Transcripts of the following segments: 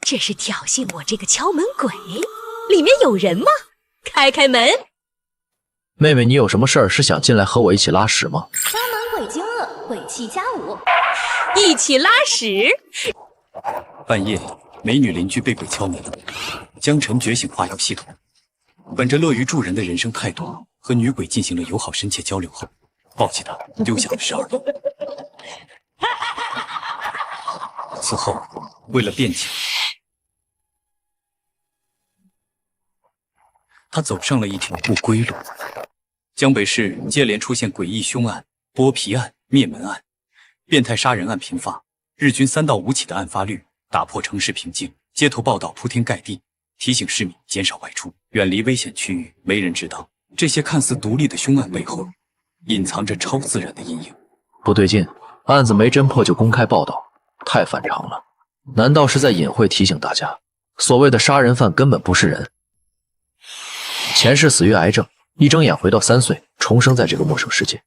这是挑衅我这个敲门鬼。里面有人吗？开开门。妹妹，你有什么事儿是想进来和我一起拉屎吗？敲门鬼惊愕，鬼气加5。一起拉屎。半夜，美女邻居被鬼敲门，江辰觉醒化妖系统，本着乐于助人的人生态度，和女鬼进行了友好深切交流后，抱起她丢下了12年。此后，为了辩解，他走上了一条不归路。江北市接连出现诡异凶案、剥皮案、灭门案、变态杀人案频发，日均3到5起的案发率，打破城市平静，街头报道铺天盖地，提醒市民减少外出，远离危险区域。没人知道，这些看似独立的凶案背后，隐藏着超自然的阴影。不对劲，案子没侦破就公开报道，太反常了。难道是在隐晦提醒大家，所谓的杀人犯根本不是人？前世死于癌症，一睁眼回到3岁，重生在这个陌生世界，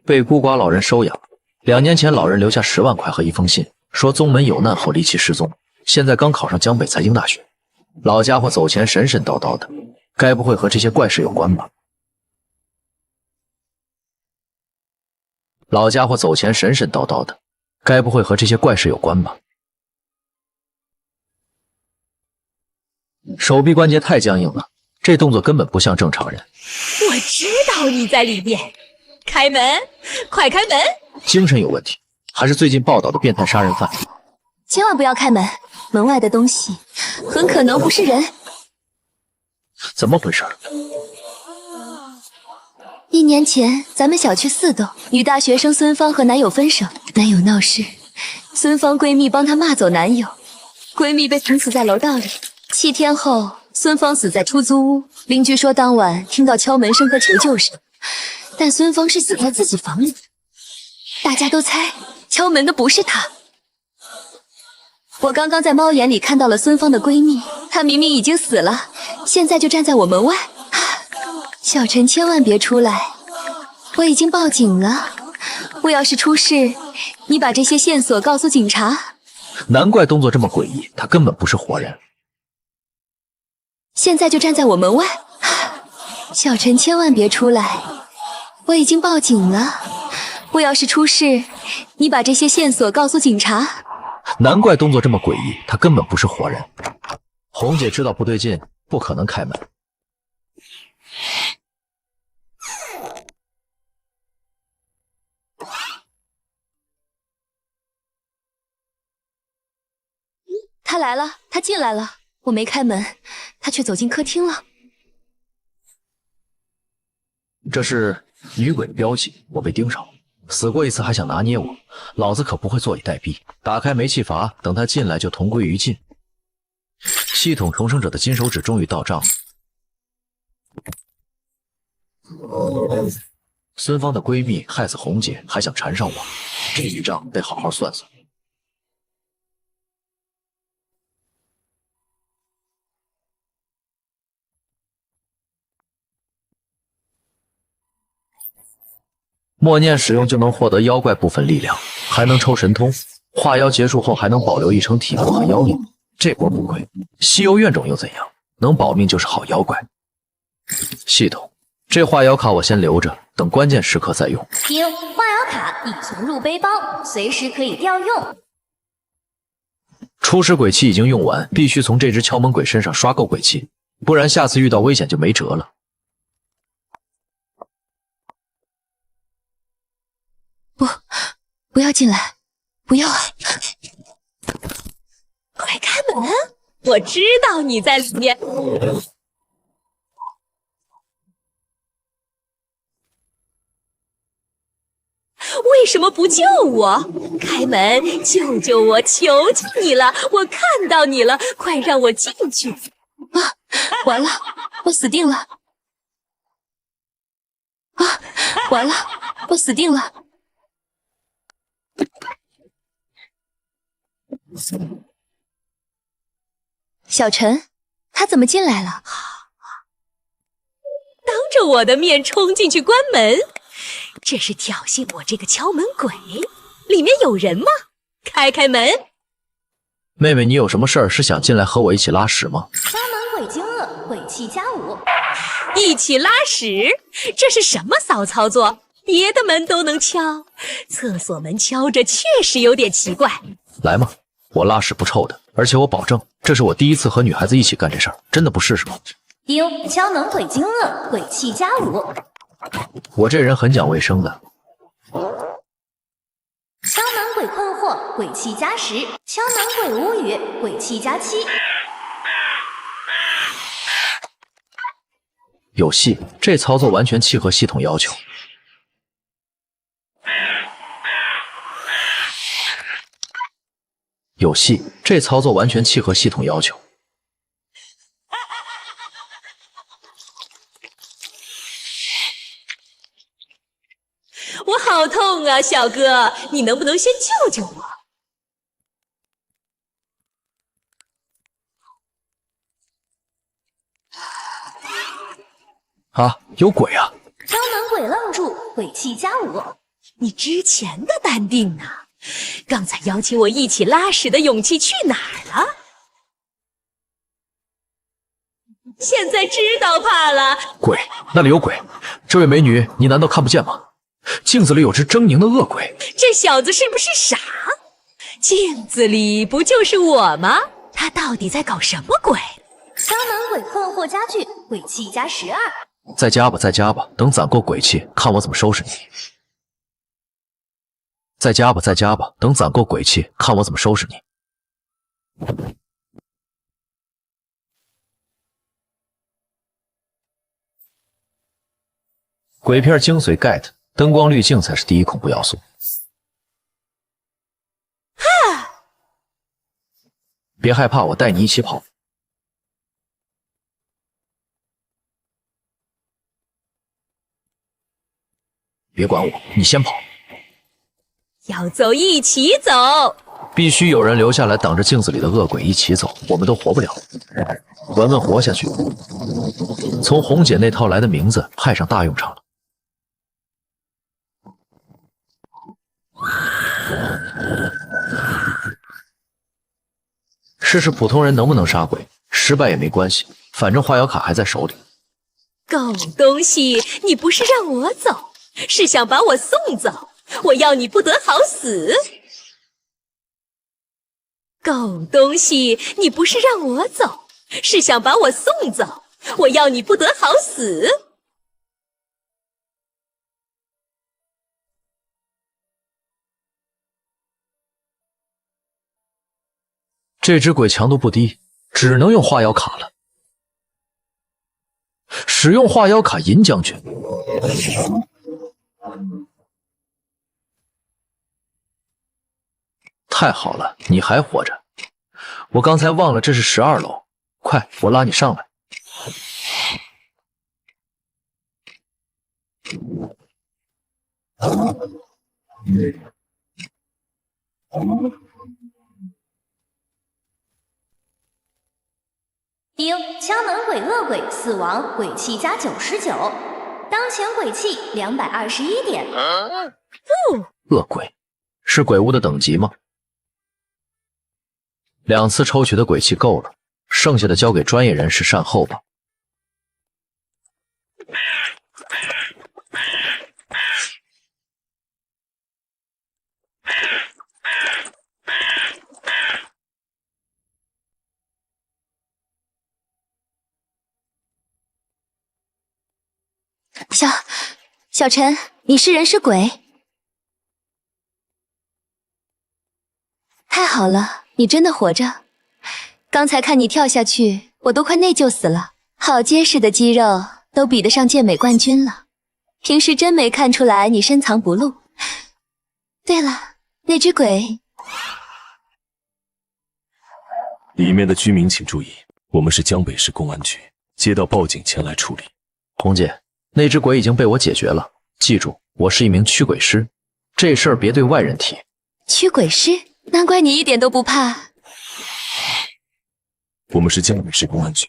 被孤寡老人收养。2年前，老人留下10万块和一封信，说宗门有难后离奇失踪。现在刚考上江北财经大学，老家伙走前神神叨叨的，该不会和这些怪事有关吧？老家伙走前神神叨叨的，该不会和这些怪事有关吧？手臂关节太僵硬了，这动作根本不像正常人。我知道你在里面，开门，快开门！精神有问题，还是最近报道的变态杀人犯？千万不要开门，门外的东西很可能不是人。怎么回事？1年前，咱们小区4栋，女大学生孙芳和男友分手，男友闹事，孙芳闺蜜帮她骂走男友，闺蜜被捅死在楼道里。7天后，孙芳死在出租屋。邻居说当晚听到敲门声和求救声，但孙芳是死在自己房里。大家都猜敲门的不是她。我刚刚在猫眼里看到了孙芳的闺蜜，她明明已经死了，现在就站在我门外。小陈千万别出来，我已经报警了。我要是出事，你把这些线索告诉警察。难怪动作这么诡异，他根本不是活人。现在就站在我门外，小陈千万别出来，我已经报警了。我要是出事，你把这些线索告诉警察。难怪动作这么诡异，他根本不是活人。红姐知道不对劲，不可能开门。他来了，他进来了，我没开门，他却走进客厅了。这是女鬼的标记，我被盯上了。死过一次还想拿捏我，老子可不会坐以待毙。打开煤气阀，等他进来就同归于尽。系统重生者的金手指终于到账了。孙芳的闺蜜害死红姐，还想缠上我，这笔账得好好算算。默念使用就能获得妖怪部分力量，还能抽神通。化妖结束后还能保留1成体魄和妖力，这波不亏。西游怨种又怎样？能保命就是好妖怪。系统，这化妖卡我先留着，等关键时刻再用。听，化妖卡已存入背包，随时可以调用。初始鬼气已经用完，必须从这只敲门鬼身上刷够鬼气，不然下次遇到危险就没辙了。不要进来，不要啊！快开门！我知道你在里面。为什么不救我？开门，救救我，求求你了！我看到你了，快让我进去！啊，完了，我死定了！啊，完了，我死定了！小陈，他怎么进来了？当着我的面冲进去关门，这是挑衅我这个敲门鬼。里面有人吗？开开门！妹妹，你有什么事儿是想进来和我一起拉屎吗？家门鬼惊愕，鬼气加5。一起拉屎，这是什么骚操作？别的门都能敲，厕所门敲着确实有点奇怪。来嘛，我拉屎不臭的，而且我保证，这是我第一次和女孩子一起干这事儿，真的不试试吗？丁，敲门鬼惊愕，鬼气加5。我这人很讲卫生的。敲门鬼困惑，鬼气加10。敲门鬼无语，鬼气加7。有戏，这操作完全契合系统要求。有戏，这操作完全契合系统要求。我好痛啊，小哥，你能不能先救救我？啊，有鬼啊！敲门鬼愣住，鬼气加5。你之前的淡定呢？刚才邀请我一起拉屎的勇气去哪儿了？现在知道怕了。鬼，那里有鬼！这位美女，你难道看不见吗？镜子里有只狰狞的恶鬼。这小子是不是傻？镜子里不就是我吗？他到底在搞什么鬼？敲门鬼困惑加剧，鬼气加12。再加吧，再加吧，等攒够鬼气，看我怎么收拾你。再加吧，再加吧，等攒够鬼气，看我怎么收拾你。鬼片精髓 get， 灯光滤镜才是第一恐怖要素。别害怕，我带你一起跑。别管我，你先跑。要走一起走。必须有人留下来挡着镜子里的恶鬼一起走，我们都活不了。文文活下去，从红姐那套来的名字派上大用场了。试试普通人能不能杀鬼，失败也没关系，反正化妖卡还在手里。狗东西，你不是让我走，是想把我送走，我要你不得好死。狗东西，你不是让我走，是想把我送走，我要你不得好死。这只鬼强度不低，只能用化妖卡了。使用化妖卡银将军。太好了，你还活着！我刚才忘了这是12楼，快，我拉你上来。丁，敲门鬼恶鬼死亡，鬼气加99，当前鬼气221点。恶鬼是鬼物的等级吗？2次抽取的鬼气够了，剩下的交给专业人士善后吧。小陈，你是人是鬼？太好了，你真的活着。刚才看你跳下去，我都快内疚死了。好结实的肌肉，都比得上健美冠军了。平时真没看出来你深藏不露。对了，那只鬼……里面的居民请注意，我们是江北市公安局，接到报警前来处理。红姐，那只鬼已经被我解决了。记住，我是一名驱鬼师，这事儿别对外人提。驱鬼师？难怪你一点都不怕。我们是江北市公安局，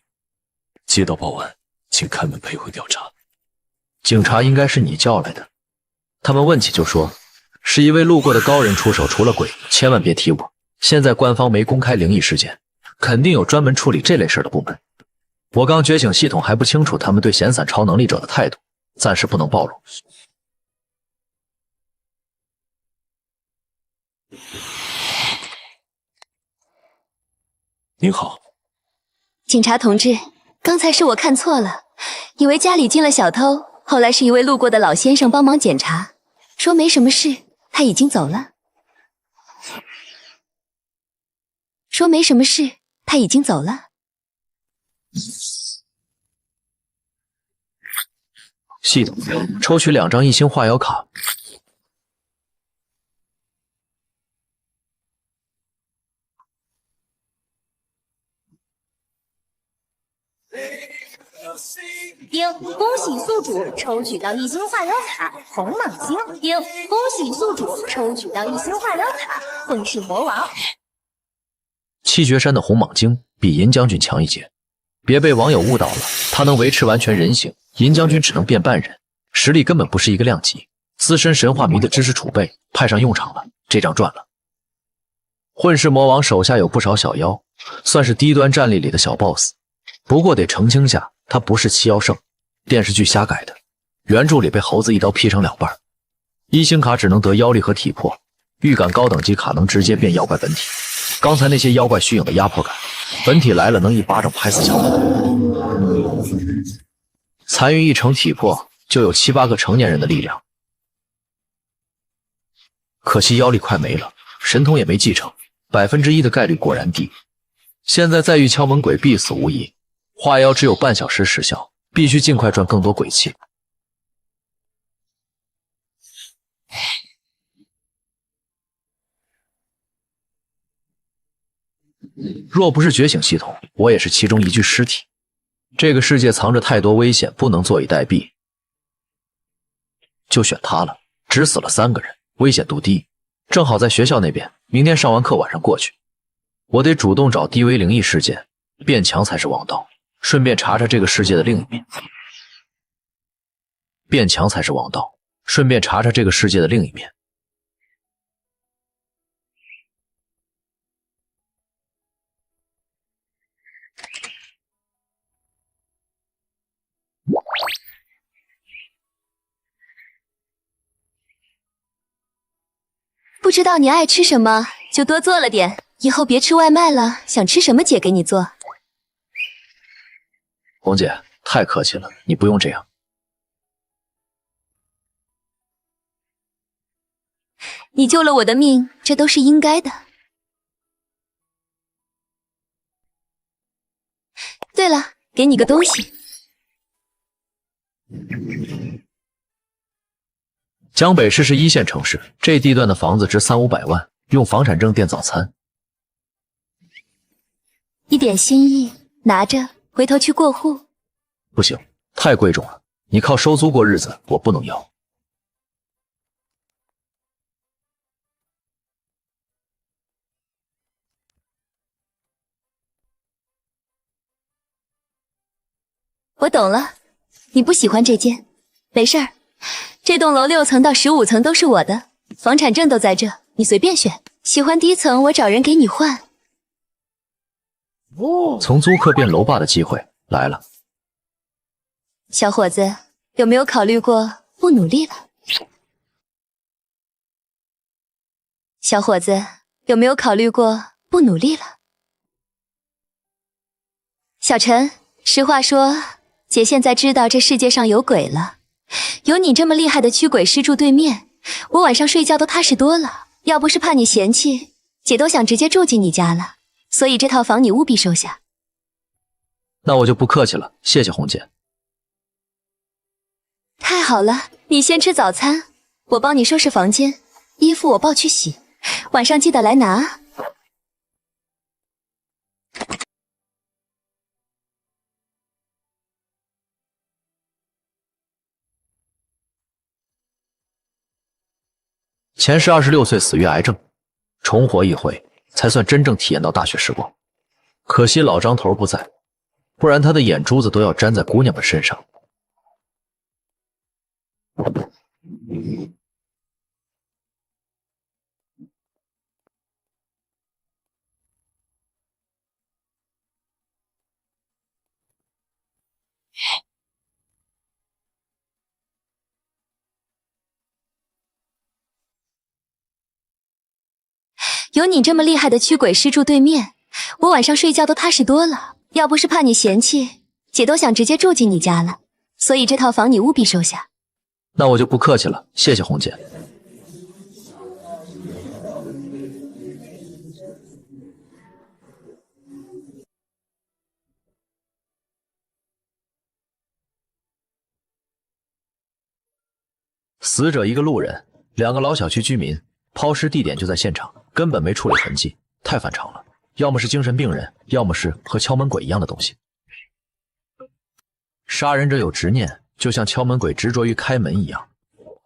接到报案，请开门配合调查。警察应该是你叫来的，他们问起就说，是一位路过的高人出手，除了鬼，千万别提我。现在官方没公开灵异事件，肯定有专门处理这类事的部门。我刚觉醒系统还不清楚他们对闲散超能力者的态度，暂时不能暴露。您好，警察同志，刚才是我看错了，以为家里进了小偷，后来是一位路过的老先生帮忙检查，说没什么事，他已经走了。说没什么事，他已经走了。系统抽取2张异星化妖卡。应恭喜宿主抽取到异星化妖卡红蟒星，应恭喜宿主抽取到异星化妖卡混世魔王。七绝山的红蟒精比银将军强一截，别被网友误导了，他能维持完全人形，银将军只能变半人，实力根本不是一个量级。资深神话迷的知识储备派上用场了，这仗赚了。混世魔王手下有不少小妖，算是低端战力里的小 boss。不过得澄清下，他不是七妖圣，电视剧瞎改的，原著里被猴子一刀劈成2半。异星卡只能得妖力和体魄，预感高等级卡能直接变妖怪本体。刚才那些妖怪虚影的压迫感，本体来了能一巴掌拍死强盗。残余1成体魄就有7、8个成年人的力量，可惜妖力快没了，神通也没继承，1%的概率果然低。现在再遇敲门鬼必死无疑，化妖只有半小时时效，必须尽快赚更多鬼气。若不是觉醒系统，我也是其中一具尸体。这个世界藏着太多危险，不能坐以待毙。就选他了，只死了3个人，危险度低。正好在学校那边，明天上完课晚上过去。我得主动找低危灵异事件，变强才是王道。顺便查查这个世界的另一面。变强才是王道，顺便查查这个世界的另一面。不知道你爱吃什么，就多做了点，以后别吃外卖了，想吃什么姐给你做。红姐，太客气了，你不用这样。你救了我的命，这都是应该的。对了，给你个东西。江北市是1线城市，这地段的房子值300-500万，用房产证垫早餐。一点心意，拿着，回头去过户。不行，太贵重了，你靠收租过日子，我不能要。我懂了，你不喜欢这间，没事儿。这栋楼6层到15层都是我的，房产证都在这，你随便选。喜欢低层，我找人给你换。从租客变楼霸的机会来了。小伙子，有没有考虑过不努力了？小伙子，有没有考虑过不努力了？小陈，实话说，姐现在知道这世界上有鬼了。有你这么厉害的驱鬼师住对面，我晚上睡觉都踏实多了。要不是怕你嫌弃，姐都想直接住进你家了。所以这套房你务必收下。那我就不客气了，谢谢红姐。太好了，你先吃早餐，我帮你收拾房间，衣服我抱去洗，晚上记得来拿啊。前世26岁死于癌症，重活一回才算真正体验到大学时光。可惜老张头不在，不然他的眼珠子都要粘在姑娘们身上。有你这么厉害的驱鬼师住对面，我晚上睡觉都踏实多了。要不是怕你嫌弃，姐都想直接住进你家了。所以这套房你务必收下。那我就不客气了，谢谢红姐。死者一个路人，2个老小区居民，抛尸地点就在现场，根本没处理痕迹，太反常了。要么是精神病人，要么是和敲门鬼一样的东西。杀人者有执念，就像敲门鬼执着于开门一样。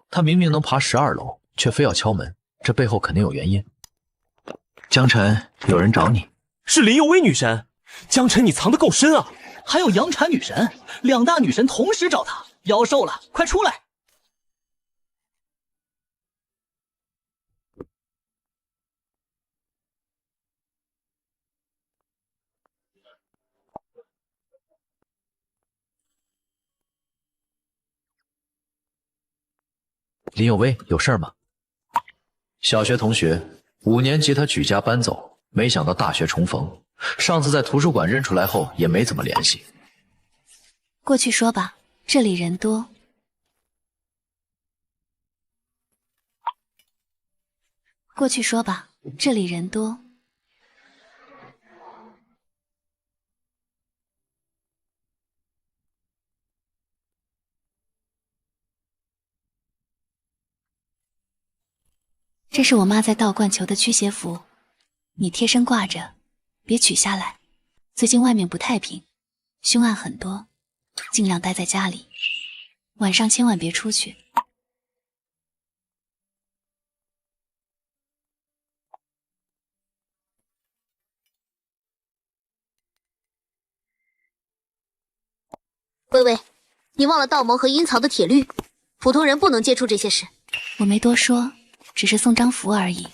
他明明能爬12楼，却非要敲门，这背后肯定有原因。江晨，有人找你。是林有薇女神。江晨，你藏得够深啊！还有杨禅女神，2大女神同时找他，妖兽了，快出来！林有薇，有事吗？小学同学，5年级他举家搬走，没想到大学重逢。上次在图书馆认出来后，也没怎么联系。过去说吧，这里人多。过去说吧，这里人多。这是我妈在道观求的驱邪符，你贴身挂着，别取下来。最近外面不太平，凶案很多，尽量待在家里，晚上千万别出去。微微，你忘了道盟和阴曹的铁律，普通人不能接触这些事。我没多说，只是送张符而已。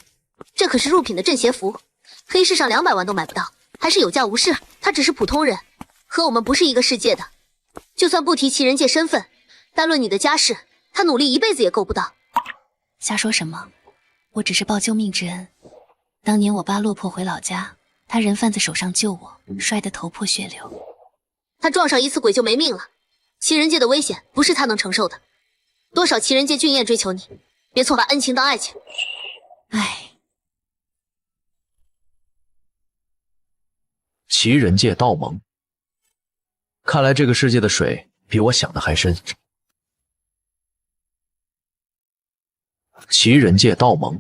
这可是入品的镇邪符，黑市上200万都买不到，还是有价无市。他只是普通人，和我们不是一个世界的。就算不提奇人界身份，单论你的家世，他努力一辈子也够不到。瞎说什么？我只是报救命之恩。当年我爸落魄回老家，他人贩子手上救我，摔得头破血流。他撞上一次鬼就没命了，奇人界的危险不是他能承受的。多少奇人界俊彦追求你，别错把恩情当爱情。唉，奇人界道盟，看来这个世界的水比我想的还深。奇人界道盟，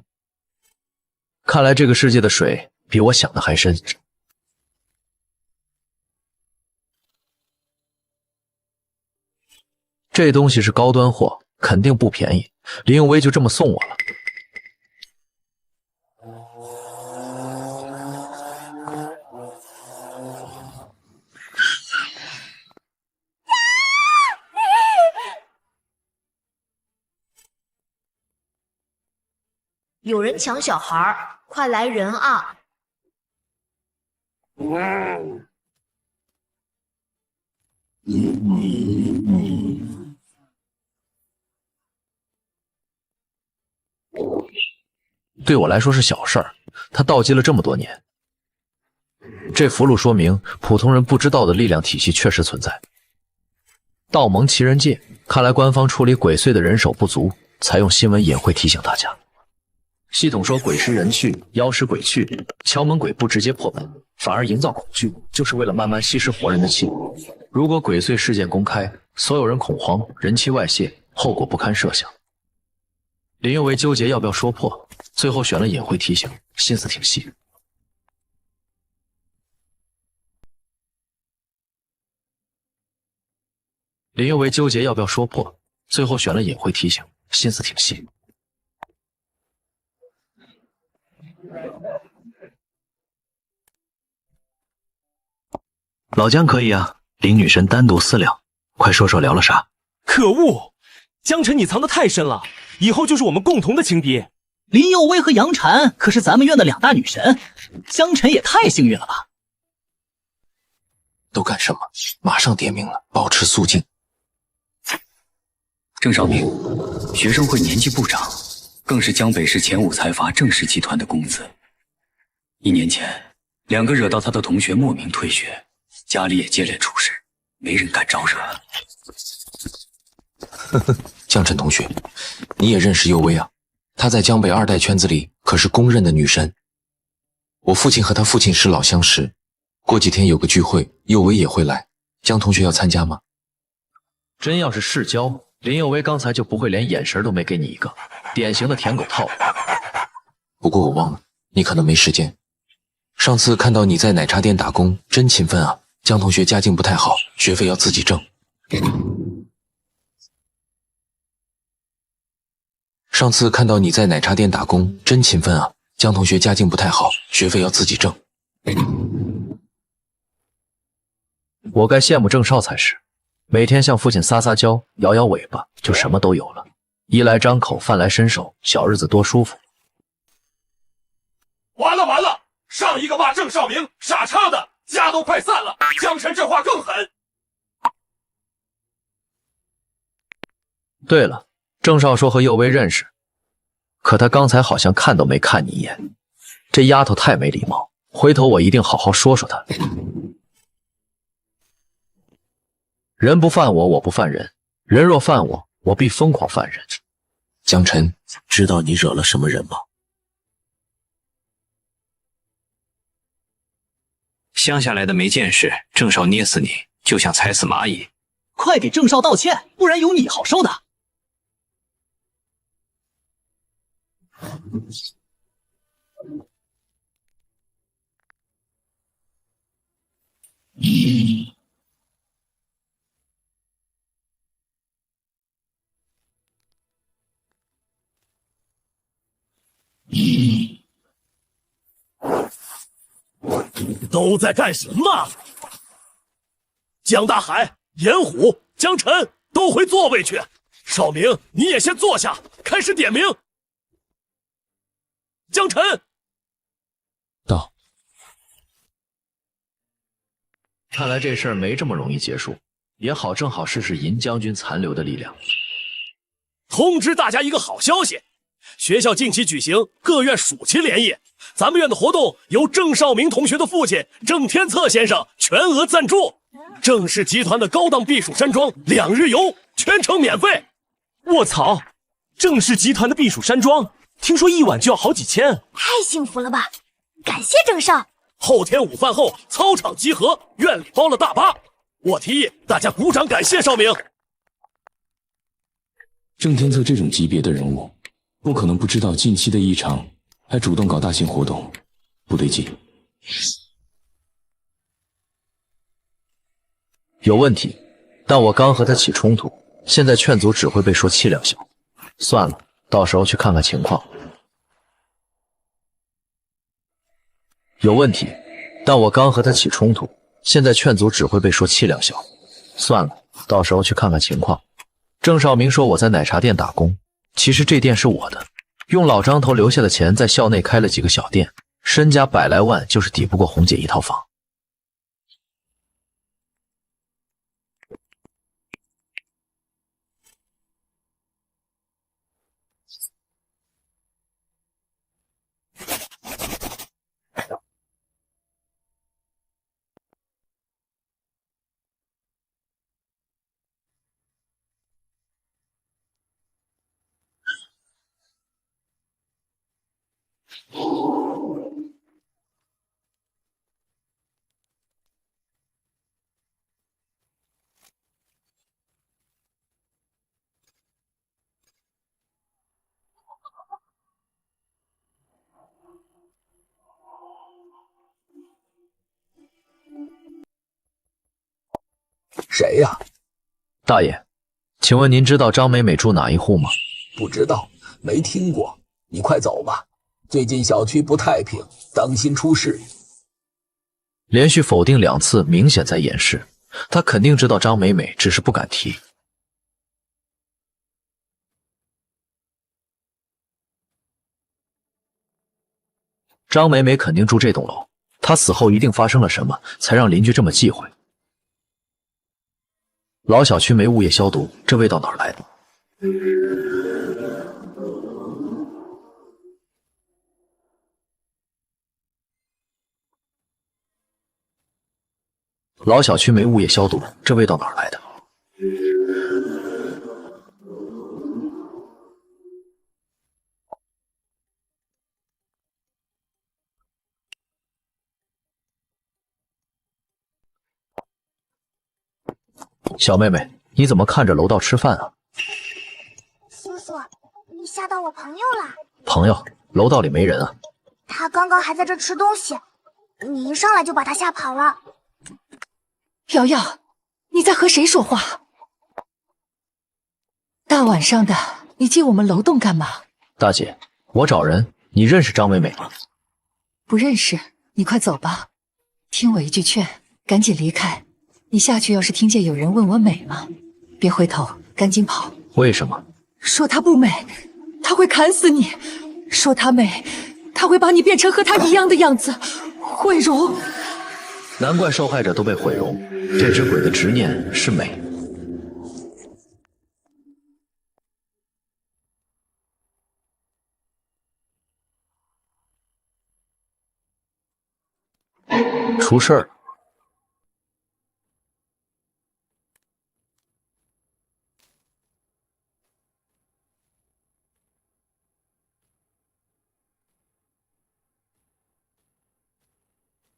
看来这个世界的水比我想的还深。这东西是高端货，肯定不便宜。林有薇就这么送我了。有人抢小孩，快来人啊！对我来说是小事儿，他倒积了这么多年。这符箓说明普通人不知道的力量体系确实存在。道盟奇人界，看来官方处理鬼祟的人手不足，才用新闻隐晦提醒大家。系统说鬼食人去，妖食鬼去，敲门鬼不直接破门，反而营造恐惧，就是为了慢慢吸食活人的气。如果鬼祟事件公开，所有人恐慌，人气外泄，后果不堪设想。林有为纠结要不要说破，最后选了隐晦提醒，心思挺细。林有为纠结要不要说破，最后选了隐晦提醒，心思挺细。老姜可以啊，林女神单独私聊，快说说聊了啥？可恶，江晨你藏得太深了，以后就是我们共同的情敌。林有薇和杨禅可是咱们院的2大女神，江晨也太幸运了吧！都干什么？马上点名了，保持肃静。郑少明，学生会年纪不长，更是江北市前5财阀郑氏集团的公子， 1年前，2个惹到他的同学莫名退学，家里也接连出事，没人敢招惹。呵呵，江辰同学，你也认识佑薇啊？她在江北2代圈子里可是公认的女神。我父亲和她父亲是老相识，过几天有个聚会，佑薇也会来，江同学要参加吗？真要是世交，林佑薇刚才就不会连眼神都没给你一个，典型的舔狗套路。不过我忘了，你可能没时间。上次看到你在奶茶店打工，真勤奋啊。江同学家境不太好，学费要自己挣。上次看到你在奶茶店打工，真勤奋啊。江同学家境不太好，学费要自己挣。我该羡慕郑少才是，每天向父亲撒撒娇，摇摇尾巴，就什么都有了。衣来张口，饭来伸手，小日子多舒服。完了完了，上一个骂郑少明傻叉的，家都快散了。江辰这话更狠。对了，郑少说和佑薇认识，可他刚才好像看都没看你一眼。这丫头太没礼貌，回头我一定好好说说她。人不犯我，我不犯人；人若犯我，我必疯狂犯人。江辰，知道你惹了什么人吗？乡下来的没见识，郑少捏死你就像踩死蚂蚁。快给郑少道歉，不然有你好受的。都在干什么？江大海、严虎、江辰都回座位去。少明，你也先坐下，开始点名。江辰到。看来这事儿没这么容易结束，也好，正好试试银将军残留的力量。通知大家一个好消息，学校近期举行各院暑期联谊，咱们院的活动由郑少明同学的父亲郑天策先生全额赞助，郑氏集团的高档避暑山庄2日游，全程免费。卧槽，郑氏集团的避暑山庄，听说1晚就要好几千，太幸福了吧！感谢郑少。后天午饭后操场集合，院里包了大巴。我提议大家鼓掌感谢少明。郑天策这种级别的人物，不可能不知道近期的异常，还主动搞大型活动，不对劲。有问题，但我刚和他起冲突，现在劝阻只会被说气量小。算了，到时候去看看情况。有问题，但我刚和他起冲突，现在劝阻只会被说气量小。算了，到时候去看看情况。郑少明说我在奶茶店打工，其实这店是我的，用老张头留下的钱在校内开了几个小店，身家100来万就是抵不过红姐一套房。谁呀？大爷，请问您知道张美美住哪一户吗？不知道，没听过。你快走吧，最近小区不太平，当心出事。连续否定2次，明显在掩饰。他肯定知道张美美，只是不敢提。张美美肯定住这栋楼，她死后一定发生了什么，才让邻居这么忌讳。老小区没物业消毒，这味道哪儿来的？老小区没物业消毒，这味道哪儿来的？小妹妹，你怎么看着楼道吃饭啊？叔叔，你吓到我朋友了。朋友，楼道里没人啊。他刚刚还在这吃东西，你一上来就把他吓跑了。瑶瑶，你在和谁说话？大晚上的，你进我们楼栋干嘛？大姐，我找人，你认识张美美吗？不认识，你快走吧。听我一句劝，赶紧离开。你下去要是听见有人问我美吗？别回头，赶紧跑。为什么？说她不美，她会砍死你；说她美，她会把你变成和她一样的样子，毁容。难怪受害者都被毁容，这只鬼的执念是美。出事儿了。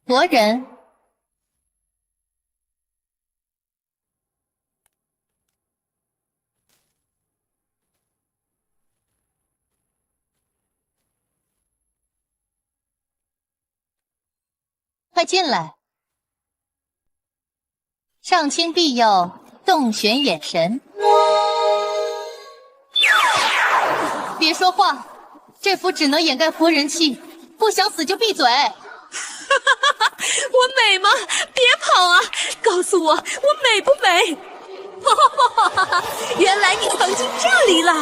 活人。快进来！上清庇佑，洞玄眼神。别说话，这符只能掩盖活人气，不想死就闭嘴。我美吗？别跑啊！告诉我，我美不美？原来你藏进这里了。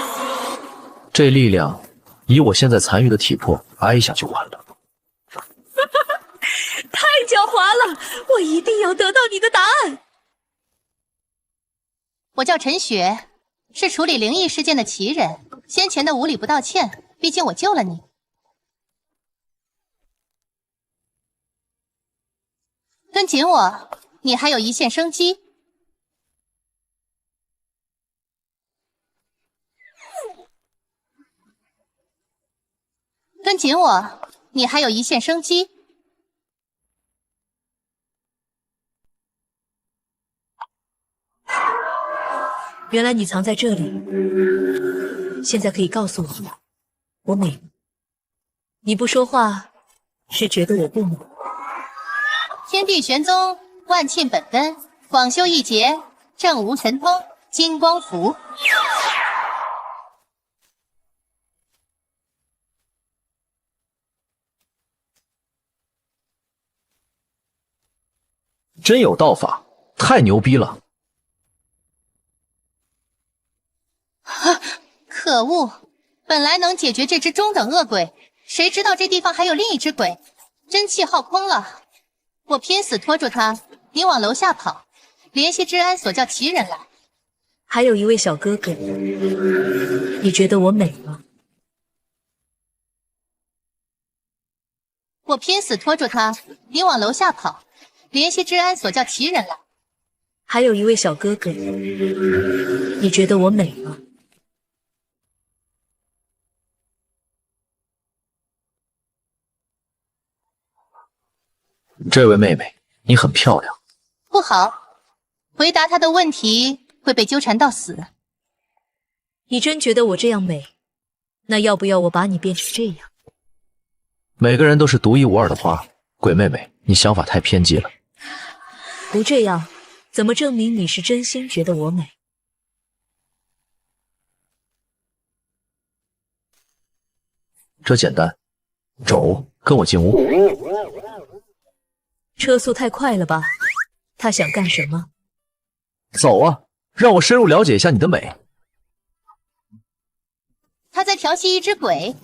这力量，以我现在残余的体魄，挨一下就完了。太狡猾了！我一定要得到你的答案。我叫陈雪，是处理灵异事件的奇人。先前的无礼不道歉，毕竟我救了你。跟紧我，你还有一线生机。跟紧我，你还有一线生机。原来你藏在这里，现在可以告诉我，我美吗？你不说话，是觉得我不美？天地玄宗，万沁本根，广修一劫，正无神通，金光符。真有道法，太牛逼了！可恶！本来能解决这只中等恶鬼，谁知道这地方还有另一只鬼，真气耗空了。我拼死拖住他，你往楼下跑，联系治安所叫奇人来。还有一位小哥哥，你觉得我美吗？我拼死拖住他，你往楼下跑，联系治安所叫奇人来。还有一位小哥哥，你觉得我美吗？这位妹妹，你很漂亮。不好，回答他的问题会被纠缠到死。你真觉得我这样美？那要不要我把你变成这样？每个人都是独一无二的花，鬼妹妹，你想法太偏激了。不这样，怎么证明你是真心觉得我美？这简单，走，跟我进屋。车速太快了吧？他想干什么？走啊，让我深入了解一下你的美。他在调戏一只鬼，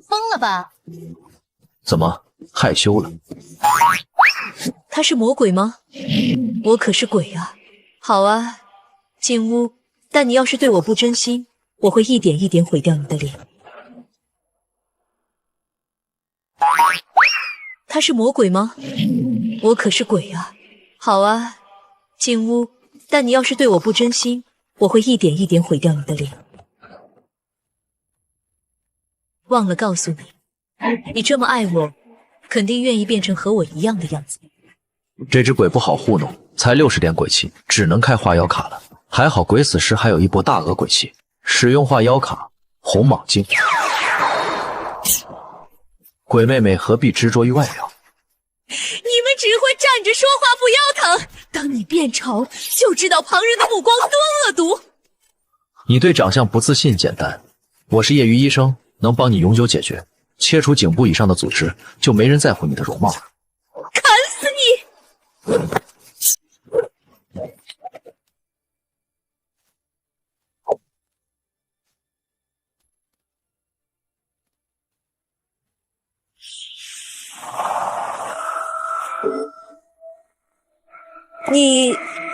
疯了吧？怎么害羞了？他是魔鬼吗？我可是鬼啊！好啊，进屋。但你要是对我不真心，我会一点一点毁掉你的脸。他是魔鬼吗？我可是鬼啊！好啊，进屋，但你要是对我不真心，我会一点一点毁掉你的脸。忘了告诉你，你这么爱我，肯定愿意变成和我一样的样子。这只鬼不好糊弄，才60点鬼气，只能开化妖卡了。还好鬼死时还有一波大额鬼气，使用化妖卡红蟒精。鬼妹妹何必执着于外表？你们只会站着说话不腰疼，当你变丑，就知道旁人的目光多恶毒。你对长相不自信简单，我是业余医生，能帮你永久解决。切除颈部以上的组织，就没人在乎你的容貌了。砍死你！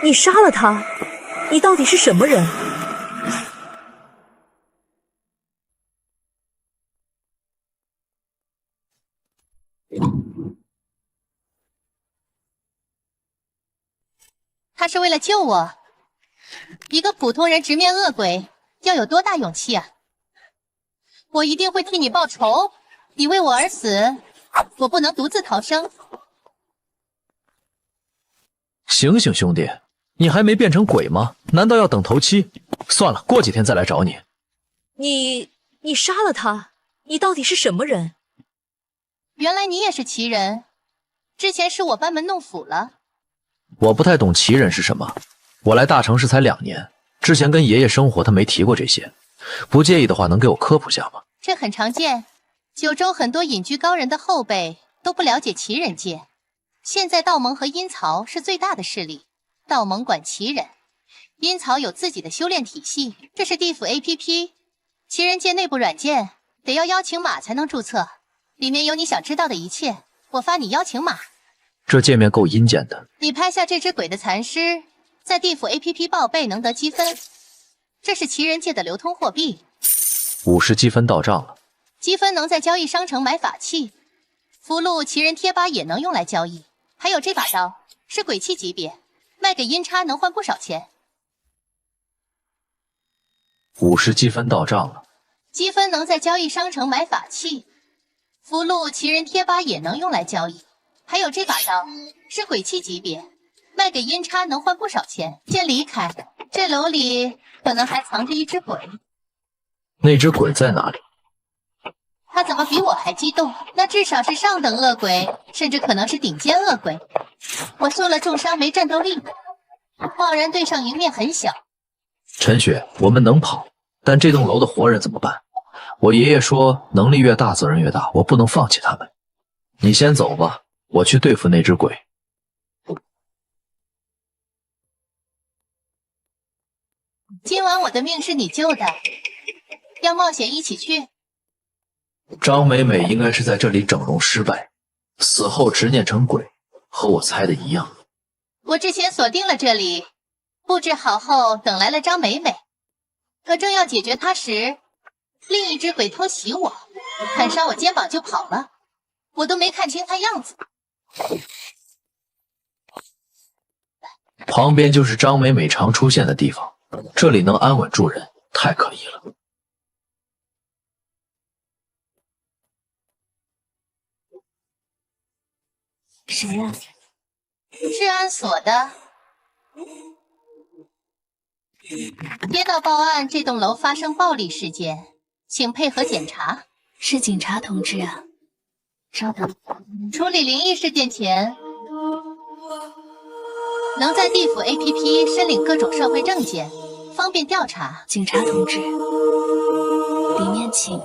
你杀了他？你到底是什么人？他是为了救我。一个普通人直面恶鬼，要有多大勇气啊！我一定会替你报仇。你为我而死，我不能独自逃生。醒醒，兄弟，你还没变成鬼吗？难道要等头七？算了，过几天再来找你。你杀了他？你到底是什么人？原来你也是奇人，之前是我班门弄斧了。我不太懂奇人是什么，我来大城市才2年，之前跟爷爷生活，他没提过这些。不介意的话，能给我科普下吗？这很常见，九州很多隐居高人的后辈都不了解奇人界。现在道盟和阴曹是最大的势力，道盟管奇人，阴曹有自己的修炼体系。这是地府 APP， 奇人界内部软件，得要邀请码才能注册，里面有你想知道的一切。我发你邀请码。这界面够阴间的。你拍下这只鬼的残尸，在地府 APP 报备能得积分，这是奇人界的流通货币。50积分到账了。积分能在交易商城买法器，符箓奇人贴吧也能用来交易。还有这把刀是鬼器级别，卖给阴差能换不少钱。50积分到账了。积分能在交易商城买法器，符箓奇人贴吧也能用来交易。还有这把刀是鬼器级别，卖给阴差能换不少钱。先离开，这楼里可能还藏着一只鬼。那只鬼在哪里？他怎么比我还激动？那至少是上等恶鬼，甚至可能是顶尖恶鬼。我受了重伤，没战斗力，贸然对上迎面很小。陈雪，我们能跑，但这栋楼的活人怎么办？我爷爷说，能力越大，责任越大，我不能放弃他们。你先走吧，我去对付那只鬼。今晚我的命是你救的，要冒险一起去。张美美应该是在这里整容失败，死后执念成鬼，和我猜的一样。我之前锁定了这里，布置好后等来了张美美，可正要解决她时，另一只鬼偷袭我，砍伤我肩膀就跑了，我都没看清他样子。旁边就是张美美常出现的地方，这里能安稳住人，太可疑了。谁呀？治安所的。接到报案，这栋楼发生暴力事件，请配合检查。是警察同志啊。稍等。处理灵异事件前，能在地府 APP 申领各种社会证件，方便调查。警察同志，里面请。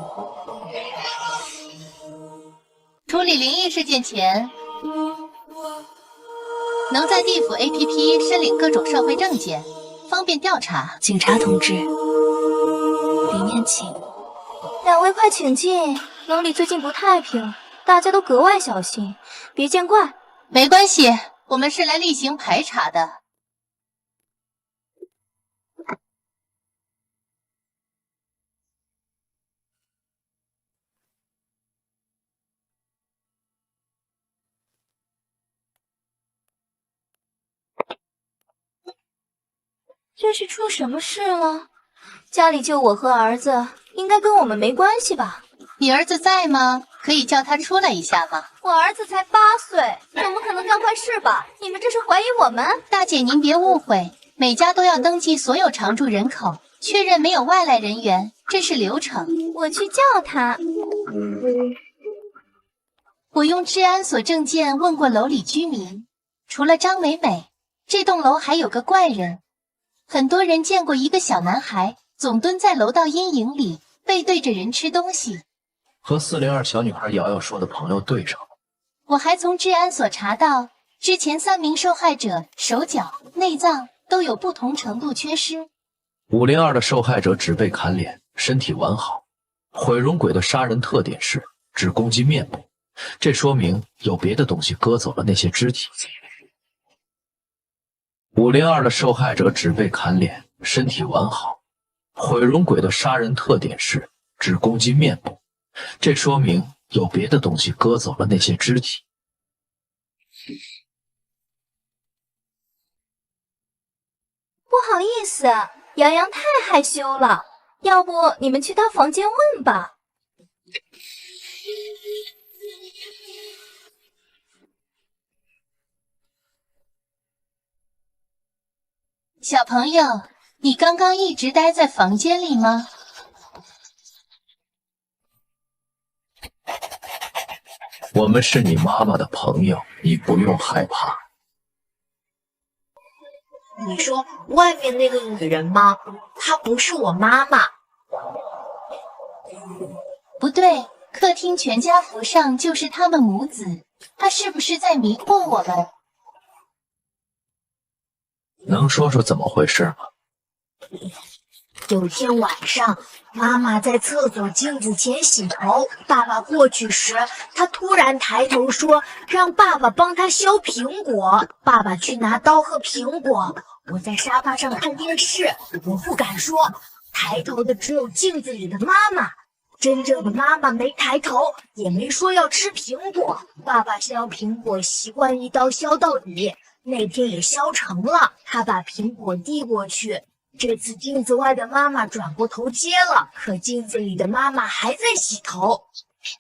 处理灵异事件前，能在地府 APP 申领各种社会证件，方便调查。警察同志，里面请。两位快请进，楼里最近不太平，大家都格外小心，别见怪。没关系，我们是来例行排查的。这是出什么事了？家里就我和儿子，应该跟我们没关系吧？你儿子在吗？可以叫他出来一下吗？我儿子才8岁，怎么可能干坏事吧？你们这是怀疑我们？大姐，您别误会，每家都要登记所有常住人口，确认没有外来人员，这是流程。我去叫他。我用治安所证件问过楼里居民，除了张美美，这栋楼还有个怪人。很多人见过一个小男孩总蹲在楼道阴影里，背对着人吃东西。和402小女孩瑶瑶说的朋友对上了。我还从治安所查到，之前3名受害者手脚、内脏都有不同程度缺失。502的受害者只被砍脸，身体完好。毁容鬼的杀人特点是只攻击面部，这说明有别的东西割走了那些肢体。502的受害者只被砍脸，身体完好。毁容鬼的杀人特点是只攻击面部，这说明有别的东西割走了那些肢体。不好意思，洋洋太害羞了，要不你们去他房间问吧。小朋友，你刚刚一直待在房间里吗？我们是你妈妈的朋友，你不用害怕。你说外面那个女人吗？她不是我妈妈。不对，客厅全家福上就是他们母子，她是不是在迷惑我们？能说说怎么回事吗？有天晚上，妈妈在厕所镜子前洗头，爸爸过去时，她突然抬头说让爸爸帮她削苹果。爸爸去拿刀和苹果，我在沙发上看电视，我不敢说，抬头的只有镜子里的妈妈。真正的妈妈没抬头，也没说要吃苹果。爸爸削苹果习惯一刀削到底，那天也削成了。他把苹果递过去，这次镜子外的妈妈转过头接了，可镜子里的妈妈还在洗头。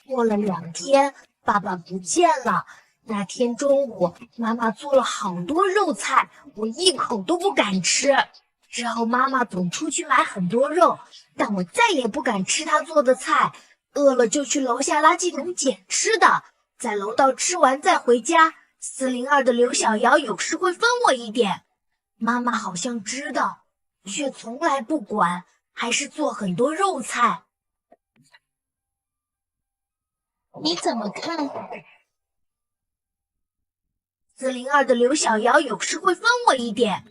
过了2天，爸爸不见了。那天中午，妈妈做了好多肉菜，我一口都不敢吃。之后妈妈总出去买很多肉，但我再也不敢吃她做的菜，饿了就去楼下垃圾桶捡吃的，在楼道吃完再回家。402的刘小瑶有时会分我一点，妈妈好像知道，却从来不管，还是做很多肉菜。你怎么看？402的刘小瑶有时会分我一点，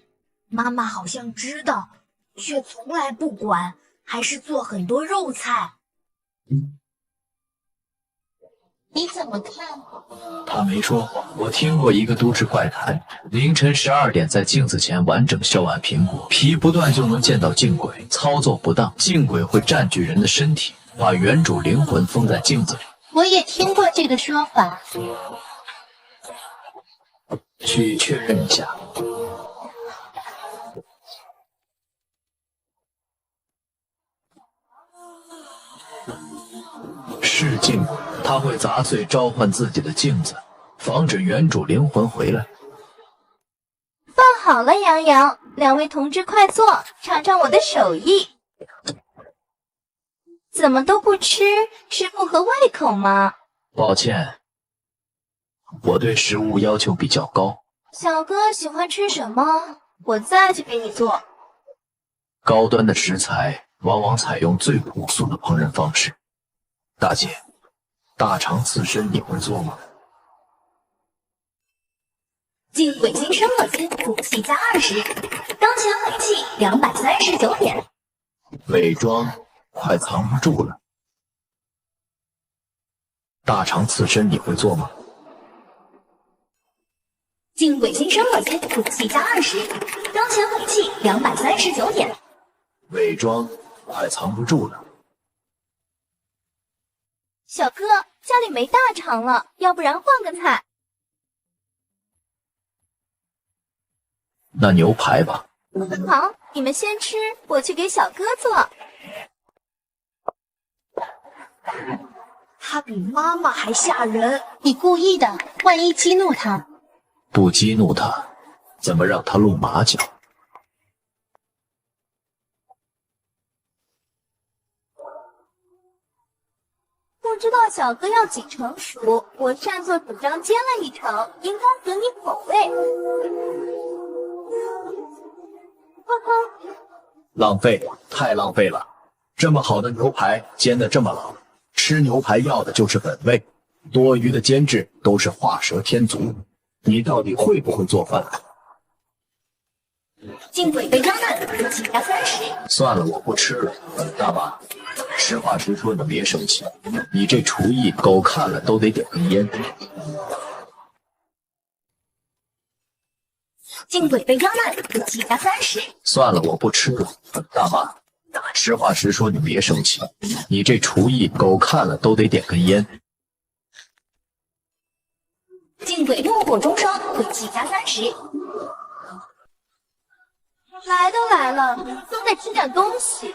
妈妈好像知道，却从来不管，还是做很多肉菜。你怎么看？他没说谎，我听过一个都市怪谈，凌晨12点在镜子前完整削完苹果，皮不断就能见到镜鬼，操作不当，镜鬼会占据人的身体，把原主灵魂封在镜子里。我也听过这个说法。去确认一下。是镜鬼，他会砸碎召唤自己的镜子，防止原主灵魂回来。饭好了，洋洋，2位同志快坐，尝尝我的手艺。怎么都不吃？是不合胃口吗？抱歉，我对食物要求比较高。小哥喜欢吃什么？我再去给你做。高端的食材往往采用最朴素的烹饪方式。大姐，大肠刺身你会做吗？进鬼新生乐滋，武器加20，当前武器239点。伪装快藏不住了。大肠刺身你会做吗？进鬼新生乐滋，武器加20，当前武器239点。伪装快藏不住了。小哥，家里没大肠了，要不然换个菜。那牛排吧。好，你们先吃，我去给小哥做。他比妈妈还吓人。你故意的，万一激怒他。不激怒他，怎么让他露马脚？不知道小哥要几成熟，我擅作主张煎了一成，应该合你口味。呵呵，浪费，太浪费了！这么好的牛排煎得这么老，吃牛排要的就是本味，多余的煎制都是画蛇添足。你到底会不会做饭？进鬼被张烂，起价30。算了，我不吃了。大妈，实话实说，你别生气，你这厨艺狗看了都得点根烟。进鬼被张烂，起价30。算了，我不吃了。大妈，实话实说，你别生气，你这厨艺狗看了都得点根烟。进鬼怒火中烧，起价30。来都来了，总得吃点东西。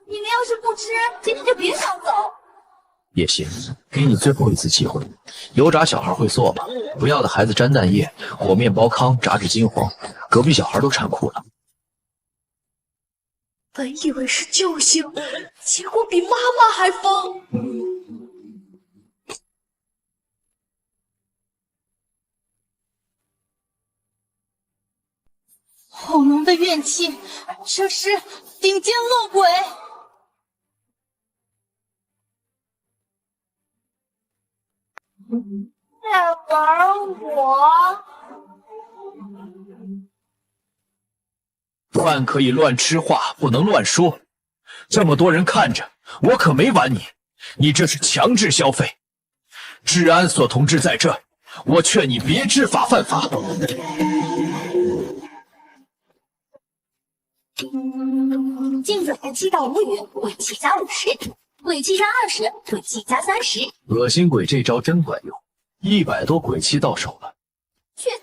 你们要是不吃，今天就别想走。也行，给你最后一次机会。油炸小孩会做吗？不要的孩子沾蛋液，和面包糠炸至金黄，隔壁小孩都馋哭了。本以为是救星，结果比妈妈还疯。好浓的怨气，这是顶尖恶鬼。在玩我？饭可以乱吃，话不能乱说。这么多人看着，我可没玩你，你这是强制消费。治安所同志在这，我劝你别知法犯法。进鬼7到无语，鬼气加50，鬼气加20，鬼气加30。恶心鬼这招真管用，100多鬼气到手了。去死！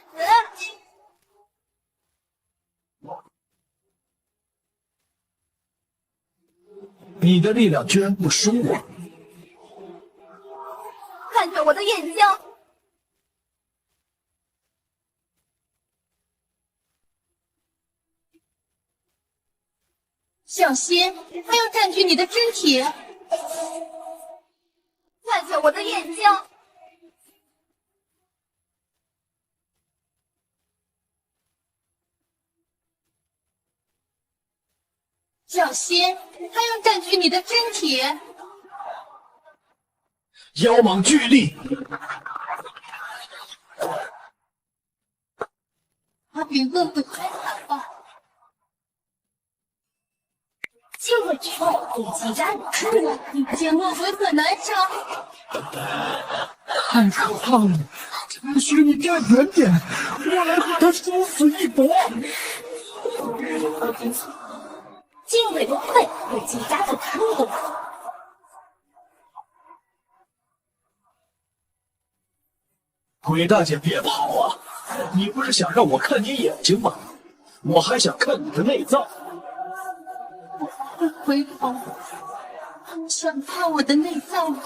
你的力量居然不输我！看着我的眼睛！小心，他要占据你的身体！看着我的眼睛！小心，他要占据你的身体！妖蟒巨力！他比恶鬼还惨吧？进鬼之后，鬼气加50，你见恶鬼很难伤。太可怕了！只许你站远点，我来和他殊死一搏。进鬼崩溃，鬼气加95。鬼大姐别跑啊！你不是想让我看你眼睛吗？我还想看你的内脏。我回头，想看我的内脏吗？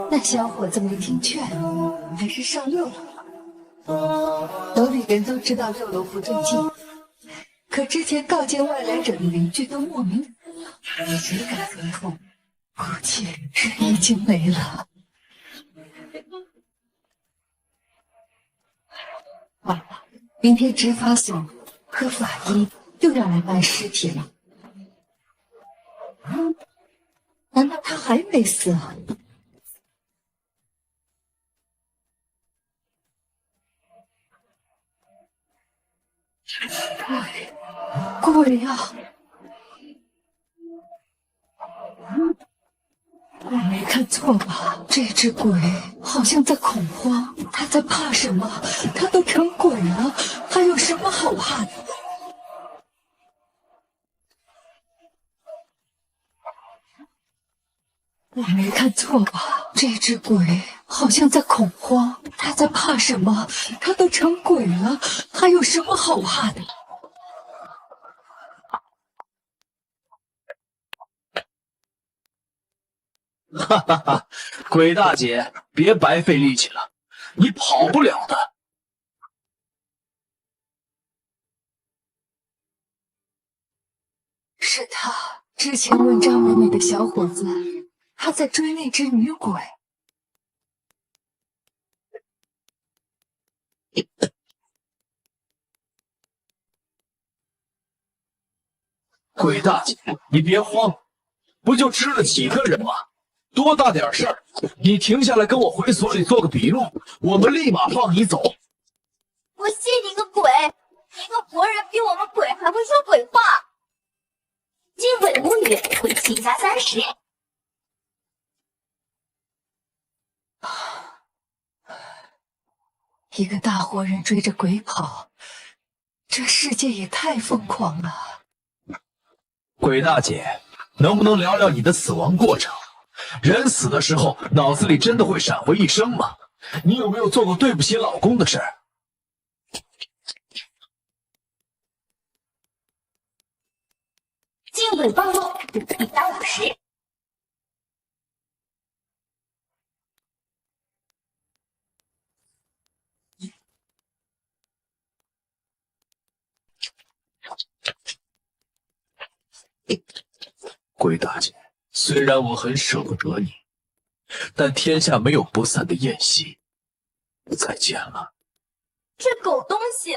那小伙子没听劝，还是上六楼了。楼里人都知道六楼不对劲，可之前告诫外来者的邻居都莫名死了，谁敢回头？估计人已经没了。完了，明天执法所和法医又要来搬尸体了。难道他还没死啊？鬼呀！我没看错吧？这只鬼好像在恐慌，他在怕什么？他都成鬼了，还有什么好怕的？我没看错吧？这只鬼好像在恐慌，他在怕什么？他都成鬼了，还有什么好怕的？哈哈哈，鬼大姐，别白费力气了，你跑不了的。是他之前问张美美的小伙子，他在追那只女鬼。鬼大姐，你别慌，不就吃了几个人吗？多大点事儿？你停下来跟我回所里做个笔录，我们立马放你走。我信你个鬼！一个活人比我们鬼还会说鬼话。金鬼无语，鬼气加30。一个大活人追着鬼跑，这世界也太疯狂了。鬼大姐，能不能聊聊你的死亡过程？人死的时候，脑子里真的会闪回一生吗？你有没有做过对不起老公的事儿？金鬼暴露，150。鬼大姐，虽然我很舍不得你，但天下没有不散的宴席。再见了。这狗东西，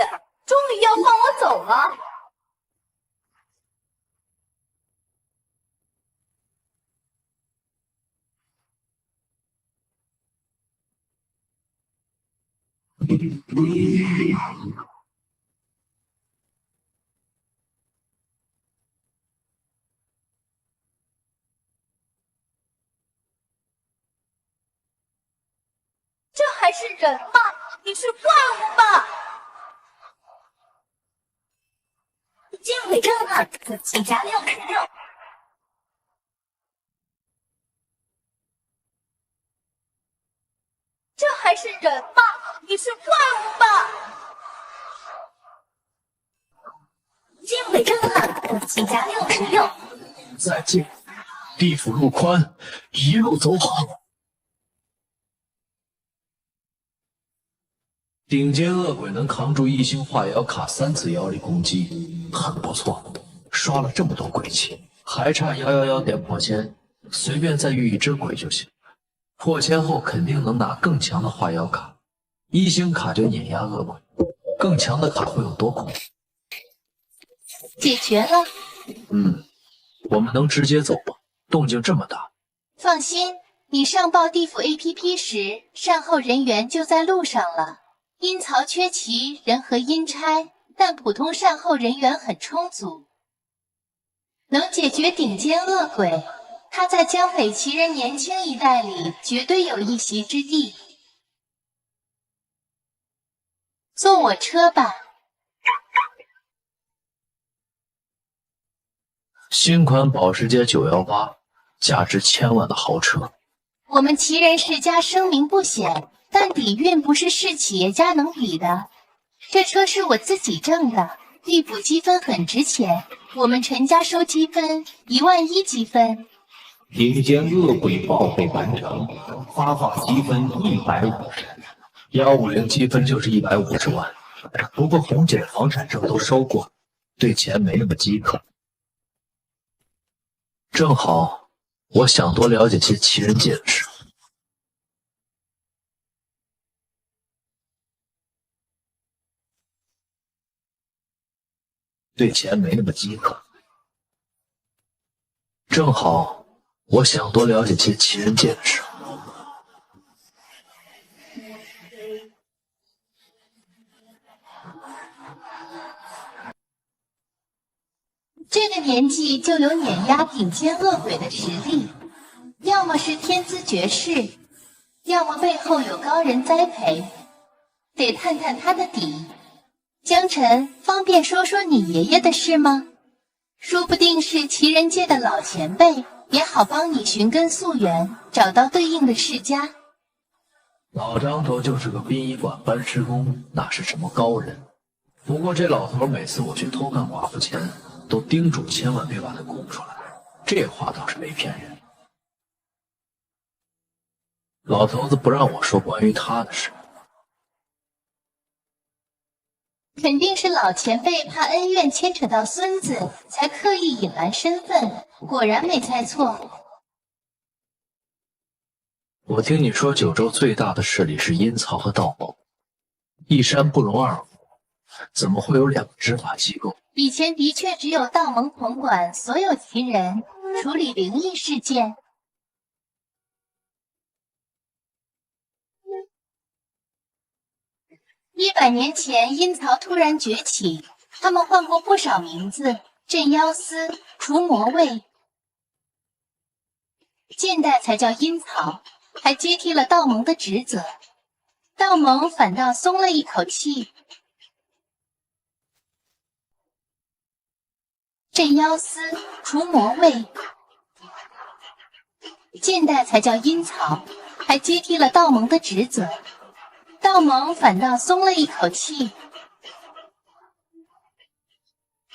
终于要放我走了。这还是人吗？你是怪物吧？见鬼震撼，可气加66。这还是人吗？你是怪物吧？见鬼震撼，可气加66。再见，地府路宽，一路走好。顶尖恶鬼能扛住异星化妖卡3次妖力攻击，很不错。刷了这么多鬼气，还差111点破千，随便再遇一只鬼就行。破千后肯定能拿更强的化妖卡，异星卡就碾压恶鬼。更强的卡会有多恐怖？解决了。我们能直接走吗？动静这么大。放心，你上报地府 APP 时，善后人员就在路上了。阴曹缺旗，人和阴差，但普通善后人员很充足，能解决顶尖恶鬼。他在江北奇人年轻一代里绝对有一席之地。坐我车吧。新款保时捷918，价值1000万的豪车。我们奇人世家声名不显，但底蕴不是市企业家能比的。这车是我自己挣的，地府积分很值钱，我们陈家收积分11000积分。顶尖恶鬼报备完成，发放积分150，150积分就是150万。不过红姐的房产证都收过，对钱没那么饥渴。正好，我想多了解些奇人界的事。对钱没那么饥渴。正好，我想多了解些奇人界的事。这个年纪就有碾压顶尖恶鬼的实力，要么是天资绝世，要么背后有高人栽培，得探探他的底。江晨，方便说说你爷爷的事吗？说不定是奇人界的老前辈，也好帮你寻根溯源，找到对应的世家。老张头就是个殡仪馆搬尸工，哪是什么高人？不过这老头每次我去偷看寡妇前，都叮嘱千万别把他供出来，这话倒是没骗人。老头子不让我说关于他的事。肯定是老前辈怕恩怨牵扯到孙子，才刻意隐瞒身份。果然没猜错。我听你说九州最大的势力是阴曹和道盟，一山不容二虎，怎么会有两个执法机构？以前的确只有道盟统管所有奇人，处理灵异事件。100年前，阴曹突然崛起，他们换过不少名字，镇妖司、除魔卫。现代才叫阴曹，还接替了道盟的职责。道盟反倒松了一口气。镇妖司、除魔卫，现代才叫阴曹，还接替了道盟的职责。道盟反倒松了一口气。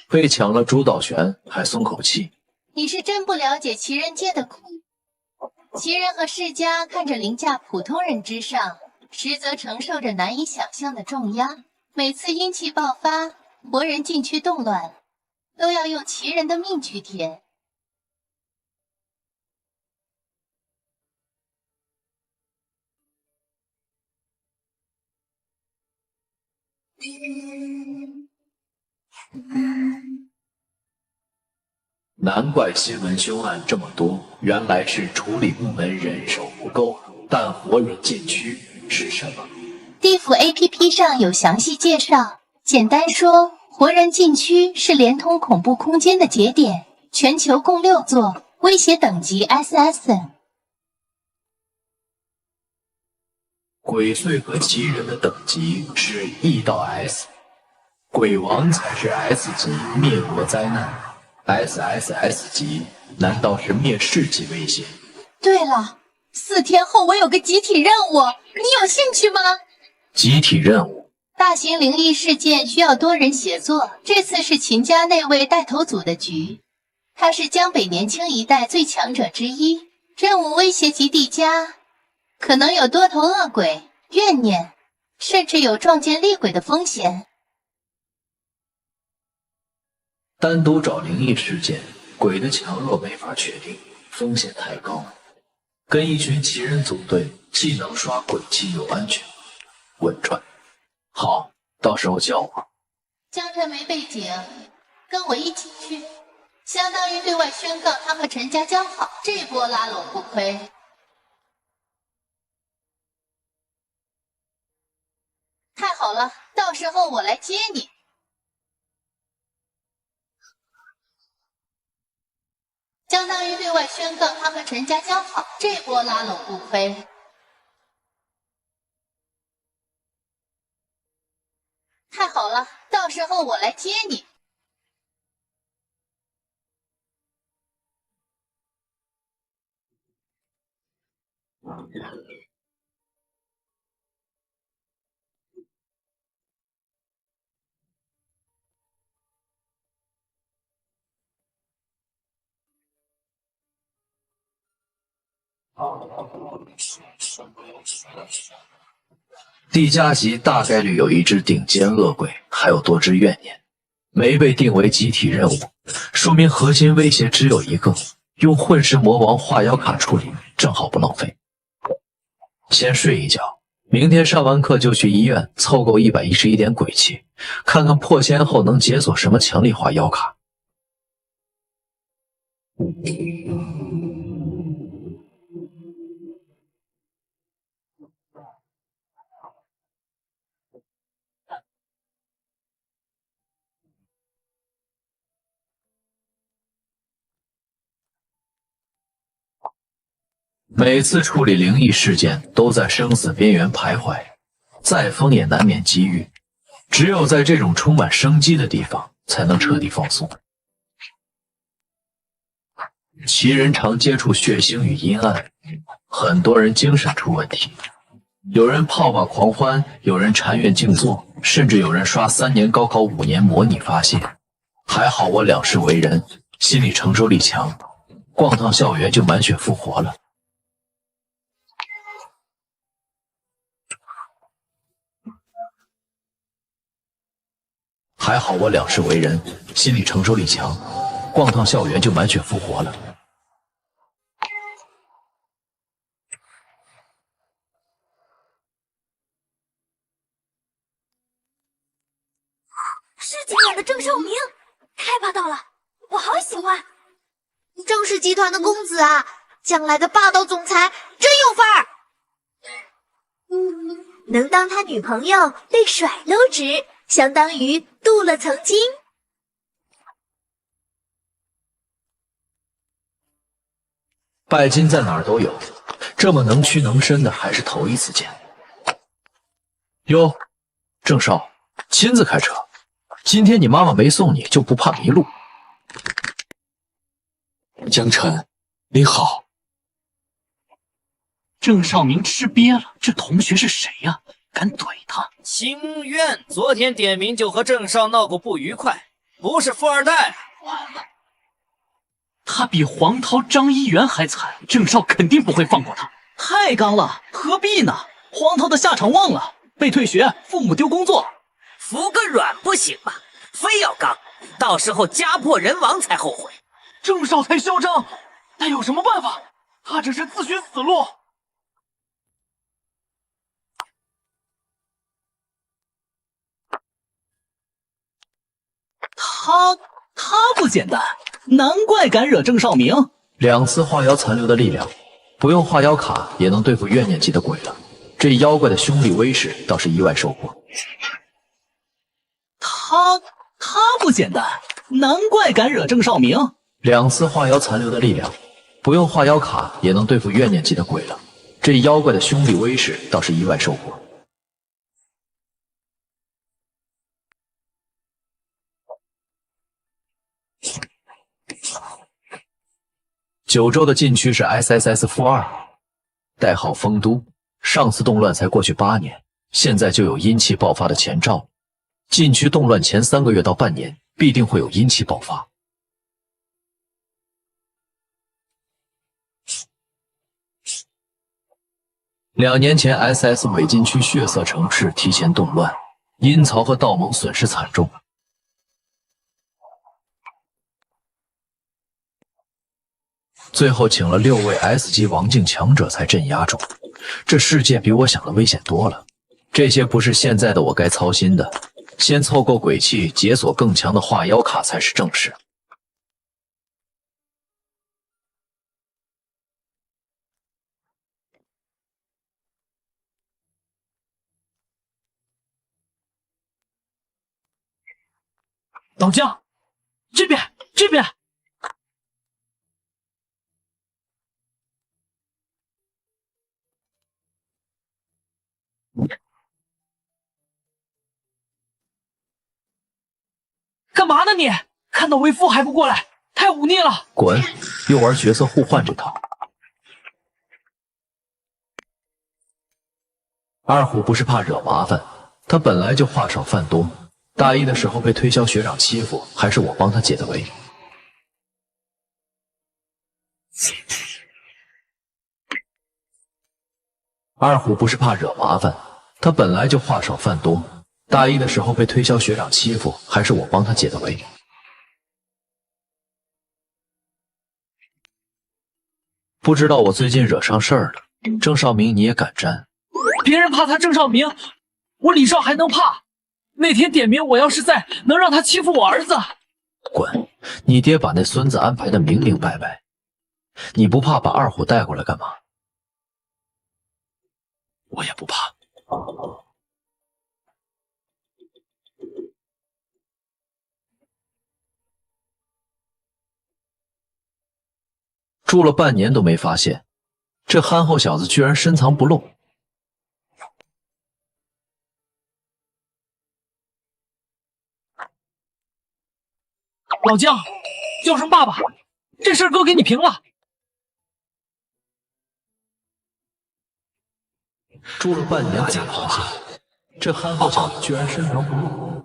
被抢了主导权还松口气？你是真不了解奇人界的苦。奇人和世家看着凌驾普通人之上，实则承受着难以想象的重压。每次阴气爆发，活人禁区动乱，都要用奇人的命去填。难怪新闻凶案这么多，原来是处理部门人手不够，但活人禁区是什么？地府 APP 上有详细介绍，简单说，活人禁区是连通恐怖空间的节点，全球共6座，威胁等级 SS。鬼祟和奇人的等级是 E 到 S， 鬼王才是 S 级灭国灾难。SSS 级难道是灭世级威胁？对了，4天后我有个集体任务，你有兴趣吗？集体任务？大型灵异事件需要多人协作，这次是秦家那位带头组的局，他是江北年轻一代最强者之一，任务威胁极地家，可能有多头恶鬼、怨念，甚至有撞见厉鬼的风险。单独找灵异事件，鬼的强弱没法确定，风险太高。跟一群奇人组队，既能刷鬼气又安全，稳赚。好，到时候叫我。江辰没背景，跟我一起去，相当于对外宣告他和陈家交好，这波拉拢不亏。太好了，到时候我来接你。相当于对外宣告他和陈家交好，这波拉拢不亏。太好了，到时候我来接你。地家级大概率有一只顶尖恶鬼，还有多只怨念，没被定为集体任务，说明核心威胁只有一个，用混世魔王化妖卡处理，正好不浪费。先睡一觉，明天上完课就去医院凑够111点鬼气，看看破仙后能解锁什么强力化妖卡。每次处理灵异事件都在生死边缘徘徊，再疯也难免机遇，只有在这种充满生机的地方才能彻底放松。其人常接触血腥与阴暗，很多人精神出问题，有人泡吧狂欢，有人禅院静坐，甚至有人刷3年高考5年模拟发泄。还好我两世为人，心理承受力强，逛趟校园就满血复活了。还好我两世为人，心理承受力强，逛趟校园就满血复活了。是今晚的郑少明，太霸道了，我好喜欢。郑氏集团的公子啊，将来的霸道总裁真有范儿。能当他女朋友被甩都值，相当于镀了层金。拜金在哪儿都有，这么能屈能伸的还是头一次见。哟，郑少，亲自开车，今天你妈妈没送你就不怕迷路？江晨，你好。郑少明吃瘪了，这同学是谁呀？敢怼他？清苑昨天点名就和郑少闹过不愉快，不是富二代。完了，他比黄涛、张一元还惨，郑少肯定不会放过他。太刚了，何必呢？黄涛的下场忘了，被退学，父母丢工作。服个软不行吗？非要刚，到时候家破人亡才后悔。郑少才嚣张，他有什么办法？他这是自寻死路。他不简单，难怪敢惹郑少明。2次化妖残留的力量，不用化妖卡也能对付怨念级的鬼了。这妖怪的凶力威势倒是意外收获。他不简单，难怪敢惹郑少明。2次化妖残留的力量，不用化妖卡也能对付怨念级的鬼了。这妖怪的凶力威势倒是意外收获。九州的禁区是 SSS-2， 代号丰都。上次动乱才过去8年，现在就有阴气爆发的前兆。禁区动乱前3个月到半年，必定会有阴气爆发。2年前 SS 伪禁区血色城市提前动乱，阴曹和道盟损失惨重。最后请了6位 S 级王境强者才镇压住。这世界比我想的危险多了，这些不是现在的我该操心的。先凑够鬼气，解锁更强的化妖卡才是正事。老姜，这边。干嘛呢你？看到为夫还不过来，太忤逆了！滚！又玩角色互换这套。二虎不是怕惹麻烦，他本来就话少饭多。大一的时候被推销学长欺负，还是我帮他解的围。二虎不是怕惹麻烦，他本来就话少饭多。大一的时候被推销学长欺负，还是我帮他解的围。不知道我最近惹上事儿了，郑少明你也敢沾？别人怕他郑少明，我李少还能怕？那天点名我要是在，能让他欺负我儿子？滚！你爹把那孙子安排的明明白白，你不怕把二虎带过来干嘛？我也不怕。住了半年都没发现，这憨厚小子居然深藏不露。老姜，叫声爸爸，这事儿哥给你平了。住了半年假螃蟹，这憨厚小子居然深藏不露。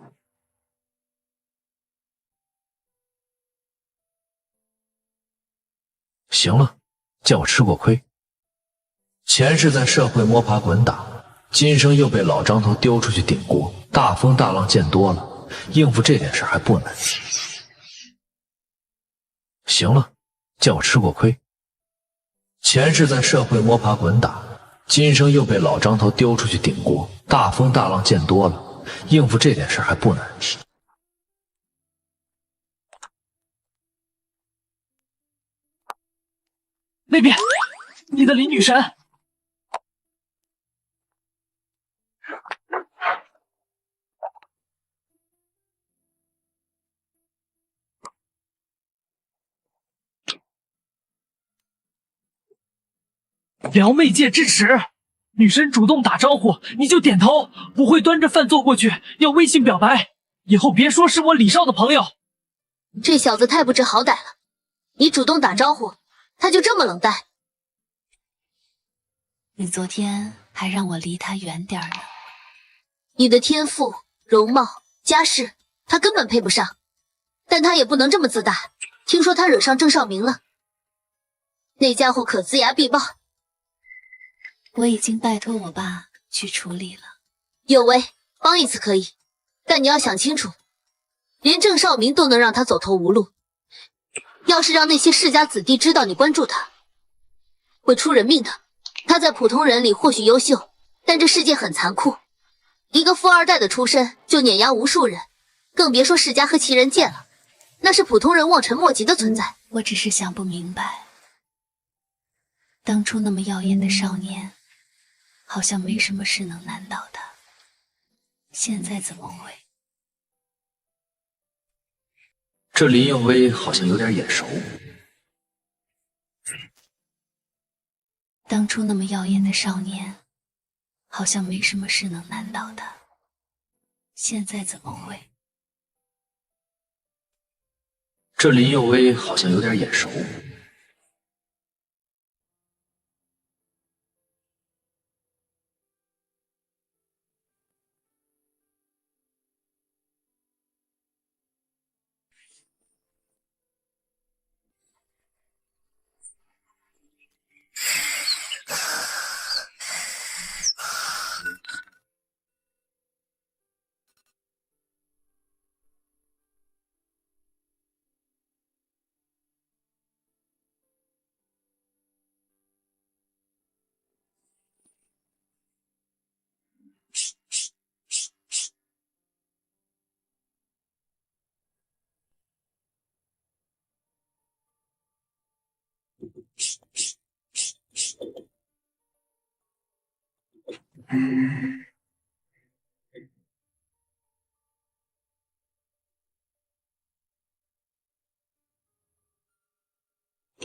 行了，叫我吃过亏。前世在社会摸爬滚打，今生又被老张头丢出去顶锅，大风大浪见多了，应付这点事还不难。行了，叫我吃过亏。前世在社会摸爬滚打，今生又被老张头丢出去顶锅，大风大浪见多了，应付这点事还不难。那边，你的李女神。撩妹界之耻，女神主动打招呼你就点头，不会端着饭坐过去，要微信表白。以后别说是我李少的朋友。这小子太不知好歹了，你主动打招呼，他就这么冷淡？你昨天还让我离他远点呢。你的天赋、容貌、家世，他根本配不上，但他也不能这么自大。听说他惹上郑少明了，那家伙可龇牙必报。我已经拜托我爸去处理了。有为，帮一次可以，但你要想清楚，连郑少明都能让他走投无路，要是让那些世家子弟知道你关注他，会出人命的。他在普通人里或许优秀，但这世界很残酷，一个富二代的出身就碾压无数人，更别说世家和奇人界了，那是普通人望尘莫及的存在。我只是想不明白，当初那么耀眼的少年，好像没什么事能难倒他，现在怎么会？这林应威好像有点眼熟。当初那么耀眼的少年，好像没什么事能难倒他，现在怎么会？这林应威好像有点眼熟。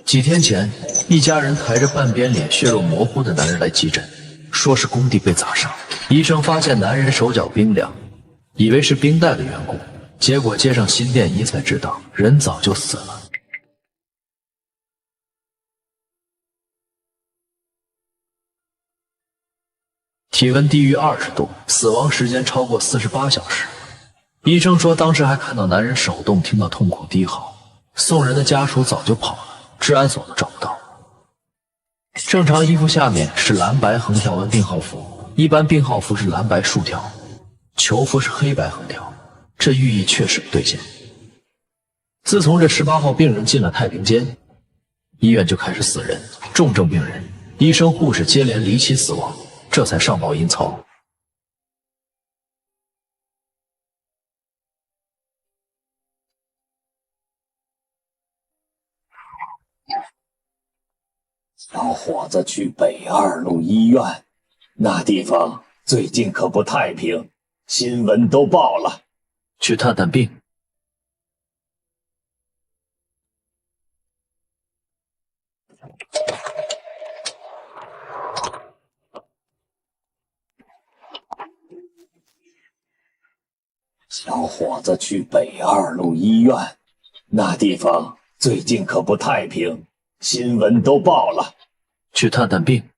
几天前，一家人抬着半边脸、血肉模糊的男人来急诊，说是工地被砸伤。医生发现男人手脚冰凉，以为是冰袋的缘故，结果接上心电仪才知道人早就死了。体温低于20度，死亡时间超过48小时。医生说，当时还看到男人手动听到痛苦低嚎，送人的家属早就跑了，治安所都找不到。正常衣服下面是蓝白横条纹病号符，一般病号符是蓝白竖条，囚服是黑白横条，这寓意确实不对劲。自从这18号病人进了太平间，医院就开始死人，重症病人、医生、护士接连离奇死亡。这才上报阴曹。小伙子去北2路医院，那地方最近可不太平，新闻都报了。去探探病。小伙子去北2路医院，那地方最近可不太平，新闻都报了。去探探病。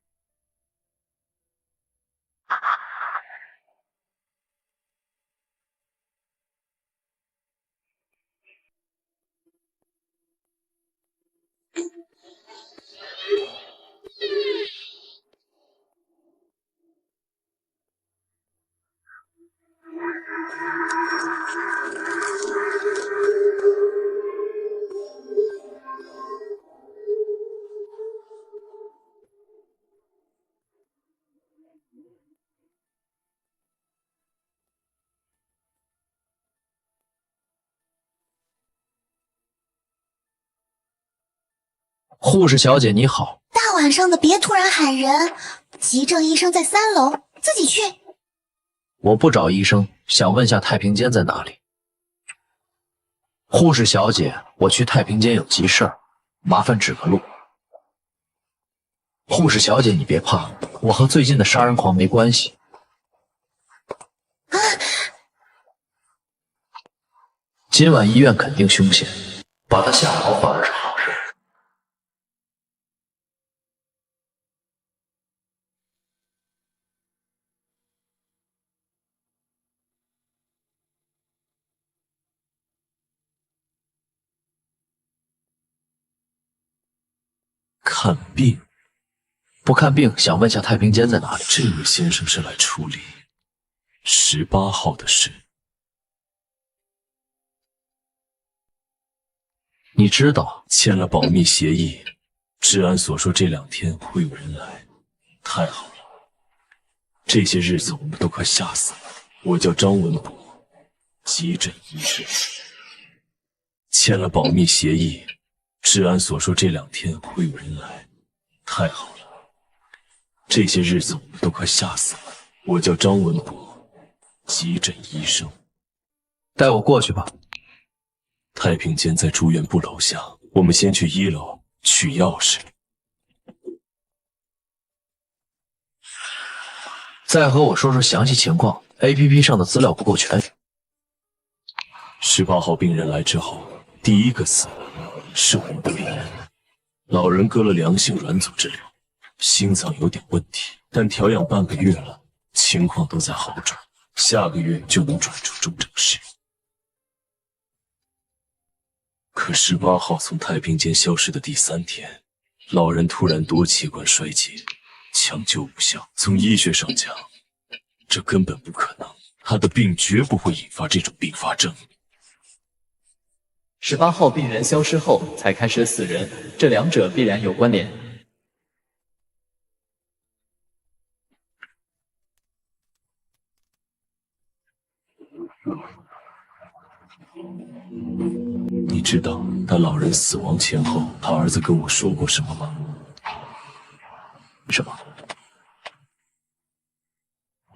护士小姐你好，大晚上的别突然喊人，急症医生在3楼，自己去。我不找医生，想问下太平间在哪里？护士小姐，我去太平间有急事儿，麻烦指个路。护士小姐你别怕，我和最近的杀人狂没关系。今晚医院肯定凶险，把他吓跑反而是好事。看病？不看病，想问下太平间在哪里？这位先生是来处理18号的事。你知道签了保密协议，治安所说这2天会有人来，太好了！这些日子我们都快吓死了。我叫张文博，急诊医生。签了保密协议，治安所说这2天会有人来，太好了！这些日子我们都快吓死了。我叫张文博，急诊医生。带我过去吧。太平间在住院部楼下，我们先去1楼取钥匙。再和我说说详细情况 ，APP 上的资料不够全。18号病人来之后，第一个死是我们的病人。老人割了良性软组织瘤，心脏有点问题，但调养半个月了，情况都在好转，下个月就能转出重症室。可18号从太平间消失的第3天，老人突然多器官衰竭，抢救无效。从医学上讲，这根本不可能，他的病绝不会引发这种并发症。18号病人消失后才开始死人，这2者必然有关联。你知道他老人死亡前后，他儿子跟我说过什么吗？什么？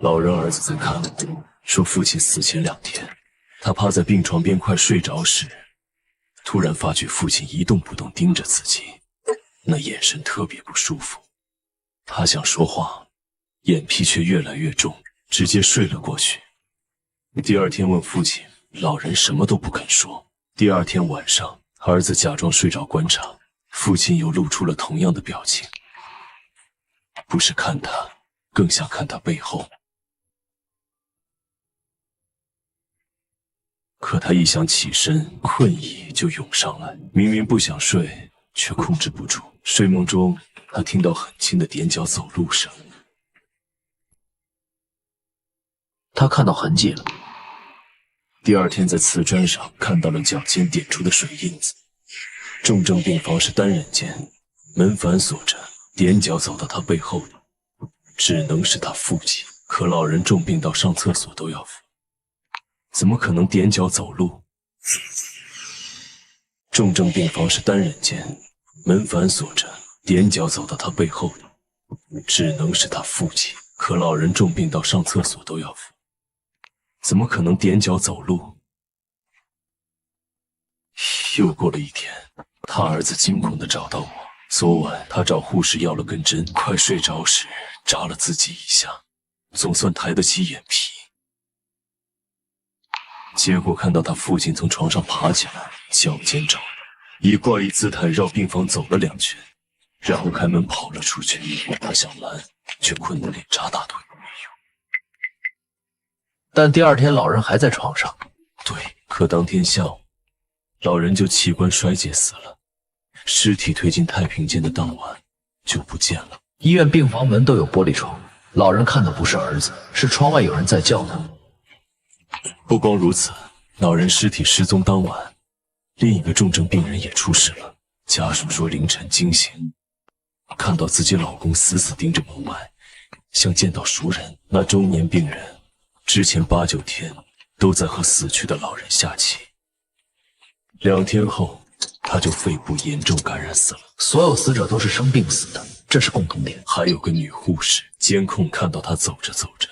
老人儿子在看我，说父亲死前2天，他趴在病床边快睡着时，突然发觉父亲一动不动盯着自己，那眼神特别不舒服。他想说话，眼皮却越来越重，直接睡了过去。第2天问父亲，老人什么都不肯说。第2天晚上，儿子假装睡着观察，父亲又露出了同样的表情，不是看他，更像看他背后。可他一想起身，困意就涌上来，明明不想睡，却控制不住。睡梦中，他听到很轻的踮脚走路声。他看到痕迹了。第2天在瓷砖上看到了脚尖点出的水印子。重症病房是单人间，门反锁着，踮脚走到他背后的，只能是他父亲。可老人重病到上厕所都要扶，怎么可能踮脚走路？重症病房是单人间，门反锁着，踮脚走到他背后的，只能是他父亲。可老人重病到上厕所都要扶，怎么可能踮脚走路？又过了1天，他儿子惊恐地找到我。昨晚他找护士要了根针，快睡着时扎了自己一下，总算抬得起眼皮。结果看到他父亲从床上爬起来，脚尖着，以怪异姿态绕病房走了2圈，然后开门跑了出去。他想拦，却困得连扎大腿都没有。但第2天老人还在床上。对，可当天下午，老人就器官衰竭死了，尸体推进太平间的当晚就不见了。医院病房门都有玻璃窗，老人看的不是儿子，是窗外有人在叫他。不光如此，老人尸体失踪当晚，另一个重症病人也出事了。家属说凌晨惊醒，看到自己老公死死盯着门外，像见到熟人。那中年病人之前8、9天都在和死去的老人下棋，2天后他就肺部严重感染死了。所有死者都是生病死的，这是共同点。还有个女护士，监控看到她走着走着，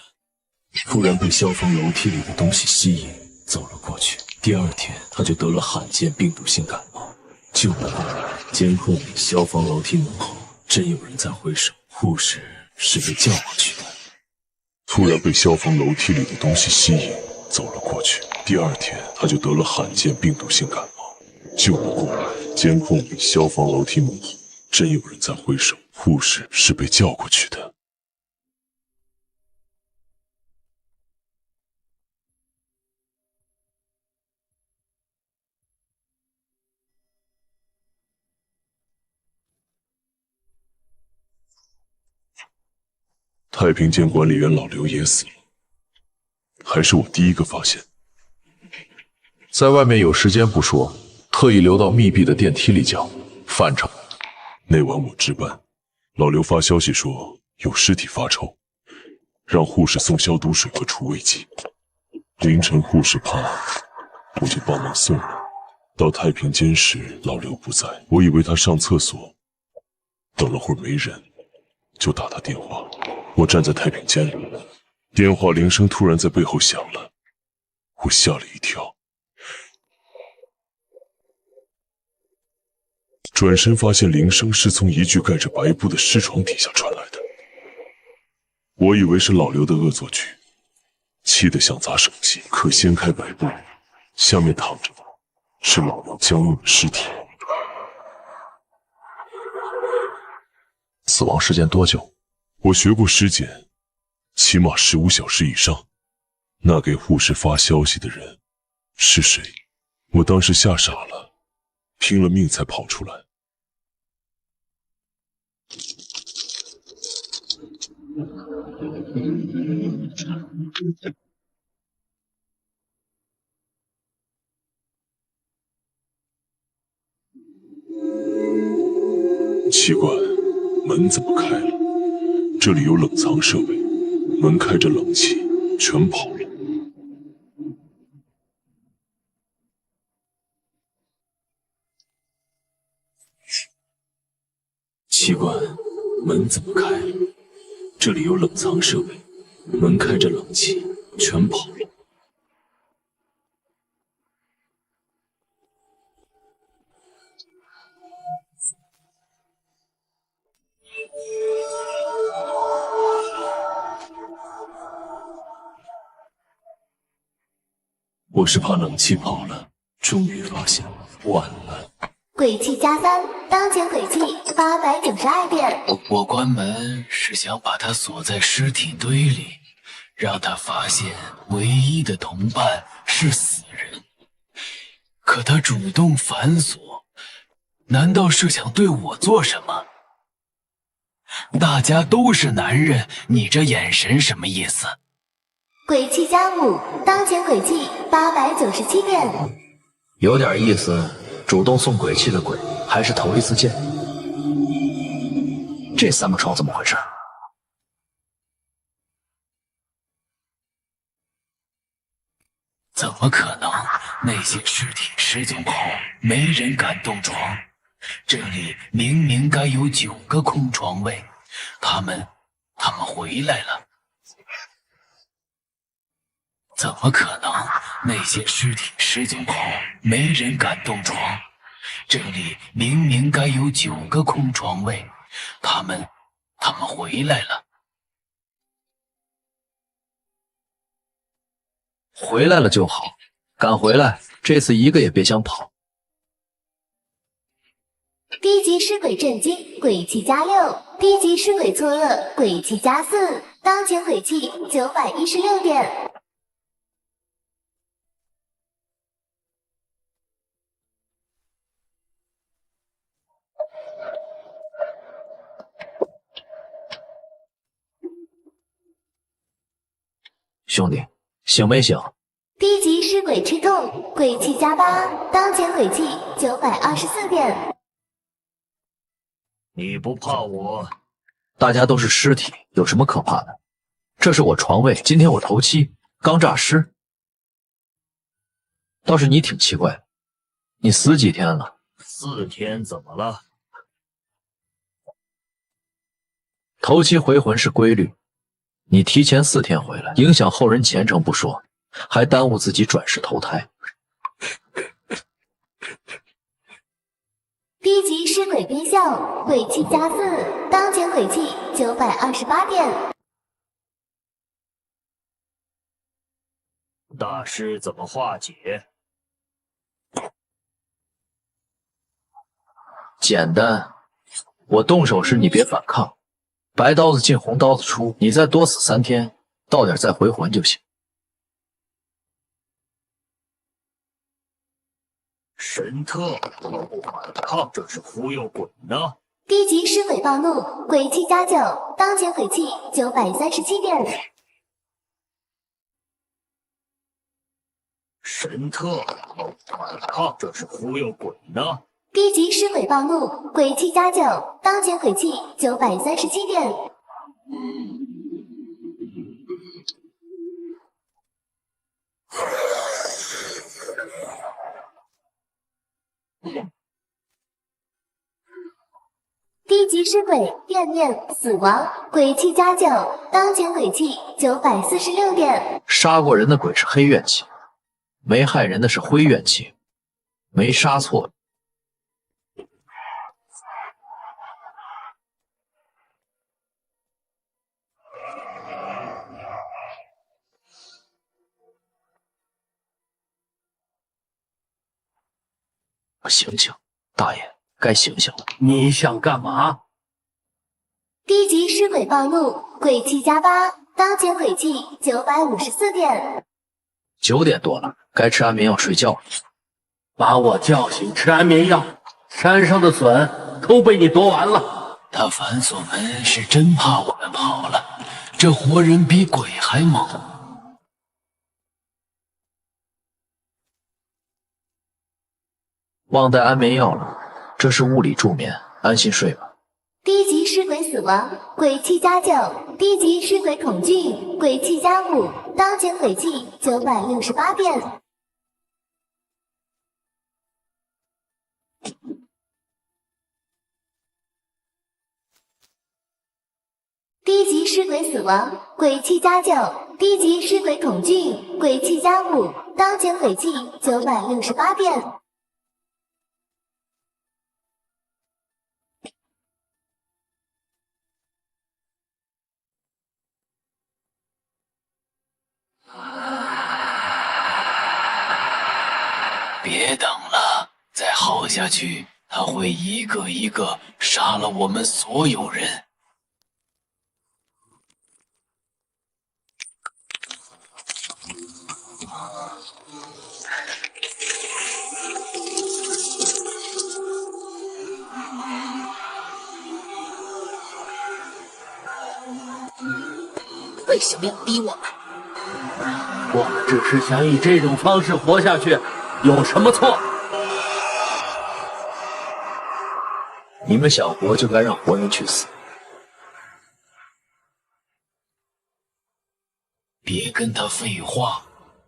突然被消防楼梯里的东西吸引，走了过去。第2天，她就得了罕见病毒性感冒，救不过来。监控里消防楼梯门后真有人在挥手，护士是被叫过去的。突然被消防楼梯里的东西吸引，走了过去。第2天，她就得了罕见病毒性感冒，救不过来。监控里消防楼梯门后真有人在挥手，护士是被叫过去的。太平间管理员老刘也死了，还是我第一个发现。在外面有时间不说，特意留到密闭的电梯里讲，反常。那晚我值班，老刘发消息说有尸体发臭，让护士送消毒水和除味剂。凌晨护士怕，我就帮忙送了。到太平间时，老刘不在，我以为他上厕所，等了会儿没人，就打他电话。我站在太平间里，电话铃声突然在背后响了，我吓了一跳，转身发现铃声是从一具盖着白布的尸床底下传来的。我以为是老刘的恶作剧，气得想砸手机，可掀开白布，下面躺着的是老刘僵硬的尸体。死亡时间多久？我学过尸检，起码15小时以上。那给护士发消息的人是谁？我当时吓傻了，拼了命才跑出来。奇怪，门怎么开了？这里有冷藏设备，门开着冷气，全跑了。奇怪，门怎么开了？这里有冷藏设备，门开着冷气，全跑了。我是怕冷气跑了，终于发现晚了。鬼泣+3，当前鬼泣892遍。我关门是想把他锁在尸体堆里，让他发现唯一的同伴是死人。可他主动反锁，难道是想对我做什么？大家都是男人，你这眼神什么意思？鬼泣+5，当前鬼泣897遍。有点意思，主动送鬼气的鬼还是头一次见。这3个床怎么回事？怎么可能？那些尸体失踪后，没人敢动床。这里明明该有9个空床位，他们回来了。怎么可能？那些尸体失踪后，没人敢动床。这里明明该有9个空床位，他们回来了。回来了就好，敢回来，这次一个也别想跑。低级尸鬼震惊，鬼气加6；低级尸鬼错愕，鬼气加4。当前鬼气916点。兄弟，醒没醒？低级尸鬼吃痛，鬼气加8，当前鬼气924点。你不怕我？大家都是尸体，有什么可怕的？这是我床位，今天我头七，刚诈尸。倒是你挺奇怪的，你死几天了？4天怎么了？头七回魂是规律，你提前4天回来，影响后人前程不说，还耽误自己转世投胎。低级尸鬼憋笑，鬼气加4，当前鬼气928点。大师怎么化解？简单，我动手时你别反抗，白刀子进红刀子出，你再多死3天，到点再回魂就行。神特不反抗，这是忽悠鬼呢。低级尸鬼暴怒，鬼气加9，当前鬼气937点。神特不反抗，这是忽悠鬼呢。低级尸鬼暴怒，鬼气加9，当前鬼气937点。低级尸鬼怨念死亡，鬼气加9，当前鬼气946点。杀过人的鬼是黑怨气，没害人的是灰怨气，没杀错。醒醒，大爷，该醒醒了。你想干嘛？低级尸鬼暴怒，鬼气加8，当前鬼气954点。9点多了，该吃安眠药睡觉了。把我叫醒吃安眠药，山上的笋都被你夺完了。他反锁门是真怕我们跑了，这活人比鬼还猛。忘带安眠药了，这是物理助眠，安心睡吧。低级尸鬼死亡，鬼气加9；低级尸鬼恐惧，鬼气加5，当前鬼气968点。低级尸鬼死亡，鬼气加9；低级尸鬼恐惧，鬼气加5，当前鬼气968点。别等了，再耗下去，他会一个一个杀了我们所有人。为什么要逼我们？我们只是想以这种方式活下去，有什么错？你们想活就该让活人去死。别跟他废话，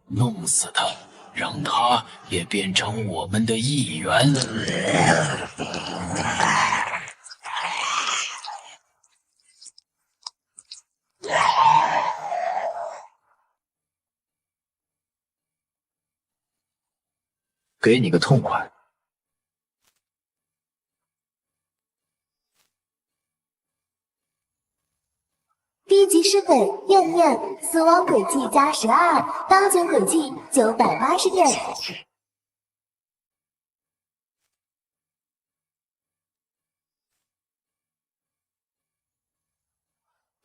弄死他，让他也变成我们的一员。给你个痛快。低级尸鬼怨念死亡，鬼气加12，当前鬼气980点。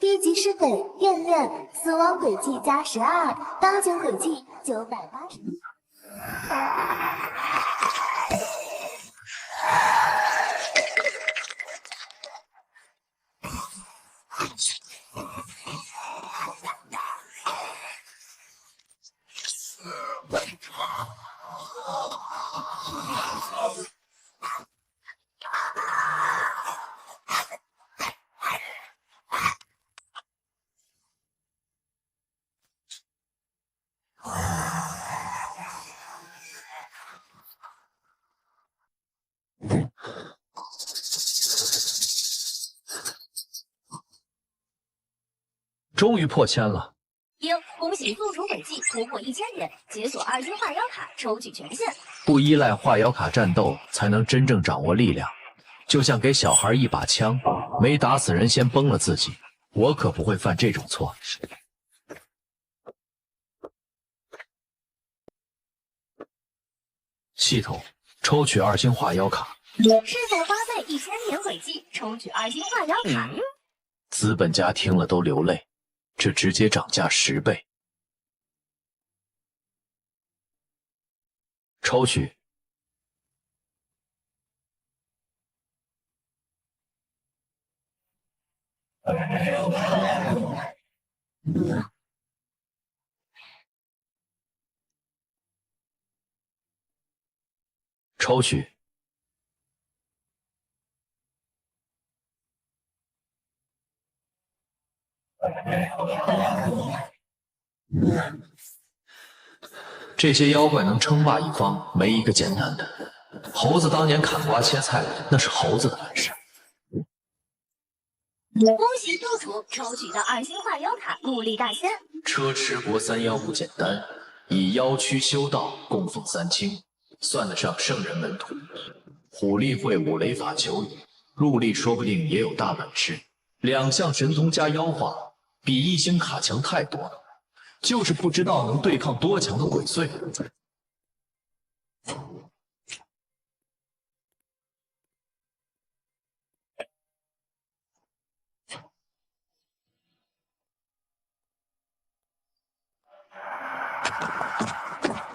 低级尸鬼怨怨，死亡轨迹加12，当前轨迹980。终于破千了！应恭喜宿主轨迹突破1000点，解锁2星化妖卡，抽取权限。不依赖化妖卡战斗，才能真正掌握力量。就像给小孩一把枪，没打死人先崩了自己，我可不会犯这种错。系统抽取2星化妖卡，是否花费1000点轨迹抽取2星化妖卡？资本家听了都流泪。这直接涨价10倍。抽取。抽取。这些妖怪能称霸一方，没一个简单的。猴子当年砍瓜切菜，那是猴子的本事。恭喜宿主抽取到2星化妖卡木力大仙。车迟国3妖不简单，以妖躯修道，供奉3清，算得上圣人门徒。虎力会武雷法求雨，陆力说不定也有大本事。2项神通加妖化，比1星卡强太多了。就是不知道能对抗多强的鬼祟。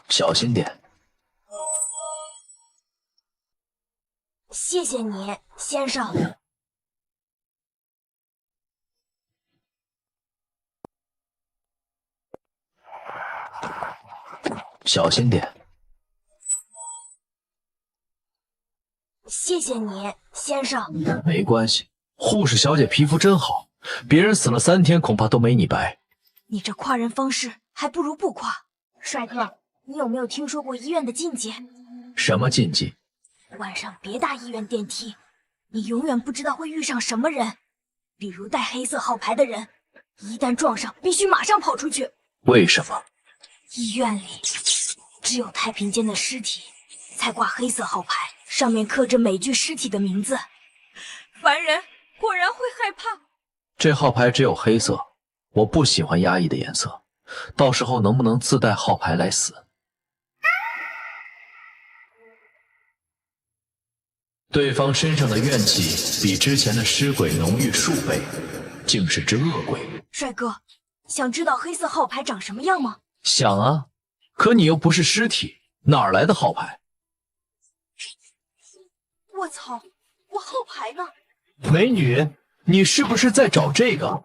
小心点。谢谢你，先生。小心点。谢谢你，先生。没关系，护士小姐皮肤真好，别人死了3天，恐怕都没你白。你这夸人方式还不如不夸。帅哥，你有没有听说过医院的禁忌？什么禁忌？晚上别搭医院电梯，你永远不知道会遇上什么人，比如带黑色号牌的人，一旦撞上，必须马上跑出去。为什么？医院里只有太平间的尸体才挂黑色号牌，上面刻着每具尸体的名字。凡人果然会害怕。这号牌只有黑色，我不喜欢压抑的颜色。到时候能不能自带号牌来死？对方身上的怨气比之前的尸鬼浓郁数倍，竟是只恶鬼。帅哥，想知道黑色号牌长什么样吗？想啊，可你又不是尸体，哪来的号牌？我操，我号牌呢？美女，你是不是在找这个？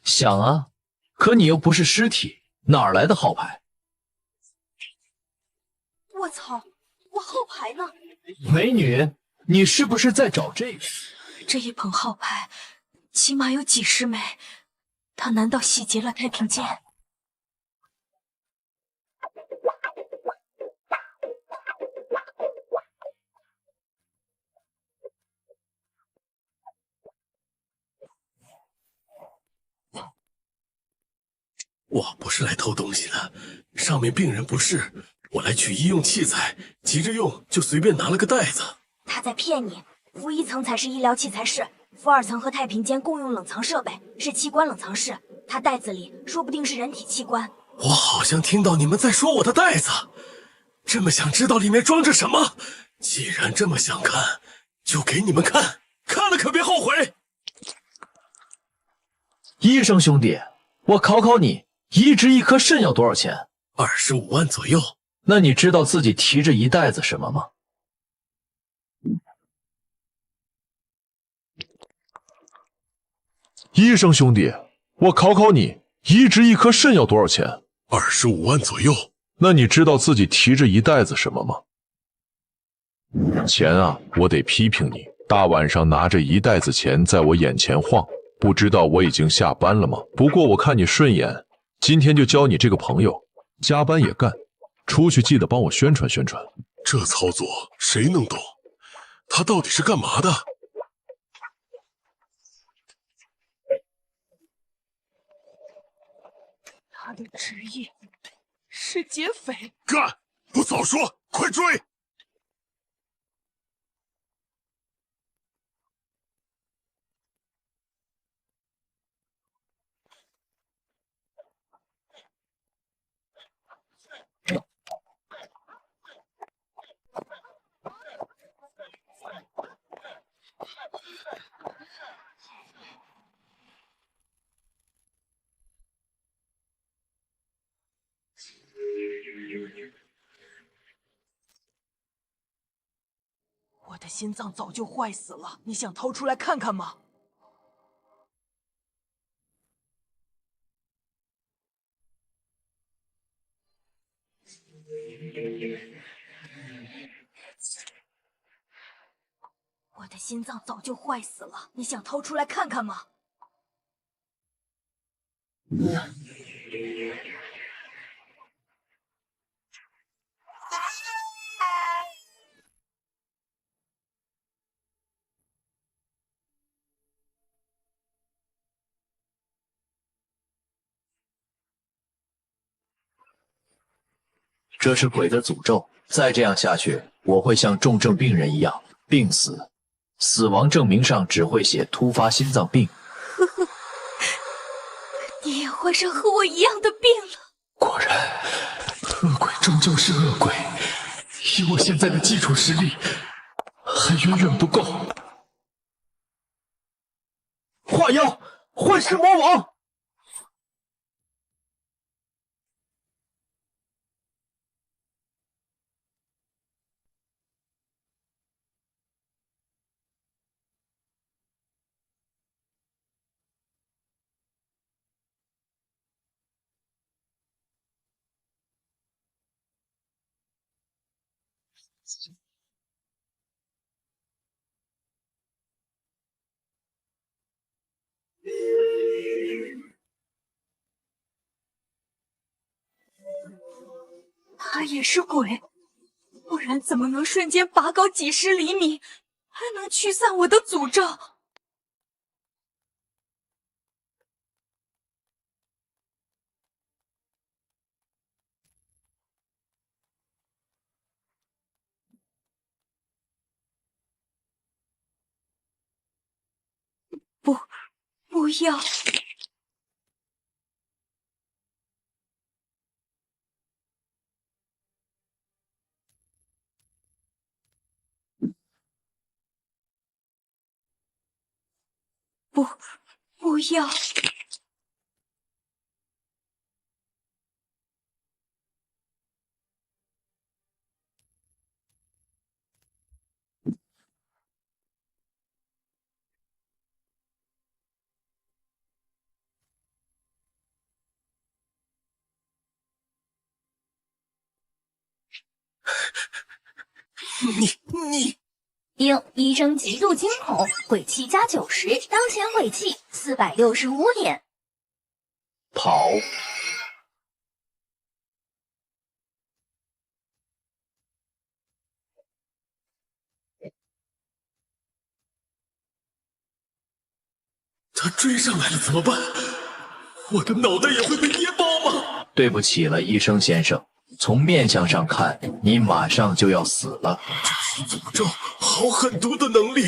想啊，可你又不是尸体，哪来的号牌？我操，我号牌呢？美女，你是不是在找这个？这一捧号牌起码有几十枚，他难道洗劫了太平间？我不是来偷东西的，上面病人不适，我来取医用器材，急着用就随便拿了个袋子。他在骗你，负1层才是医疗器材室，负2层和太平间共用冷藏设备，是器官冷藏室。他袋子里说不定是人体器官。我好像听到你们在说我的袋子，这么想知道里面装着什么？既然这么想看，就给你们看，看了可别后悔。医生兄弟，我考考你，移植一颗肾要多少钱？25万左右。那你知道自己提着一袋子什么吗？医生兄弟，我考考你，移植一颗肾要多少钱？25万左右。那你知道自己提着一袋子什么吗？钱啊，我得批评你，大晚上拿着一袋子钱在我眼前晃，不知道我已经下班了吗？不过我看你顺眼，今天就交你这个朋友，加班也干，出去记得帮我宣传宣传。这操作谁能懂？他到底是干嘛的？他的职业是劫匪。干！不早说，快追！我的心脏早就坏死了，你想掏出来看看吗？我的心脏早就坏死了，你想掏出来看看吗？这是鬼的诅咒，再这样下去，我会像重症病人一样病死。死亡证明上只会写突发心脏病。呵呵，你也患上和我一样的病了。果然，恶鬼终究是恶鬼。以我现在的基础实力，还远远不够。化妖，幻世魔王！他也是鬼，不然怎么能瞬间拔高几十厘米，还能驱散我的诅咒？不要！不要！你应医生极度惊恐，鬼气加90，当前鬼气465点。跑！他追上来了怎么办？我的脑袋也会被捏爆吗？对不起了，医生先生。从面相上看，你马上就要死了。这是诅咒，好狠毒的能力！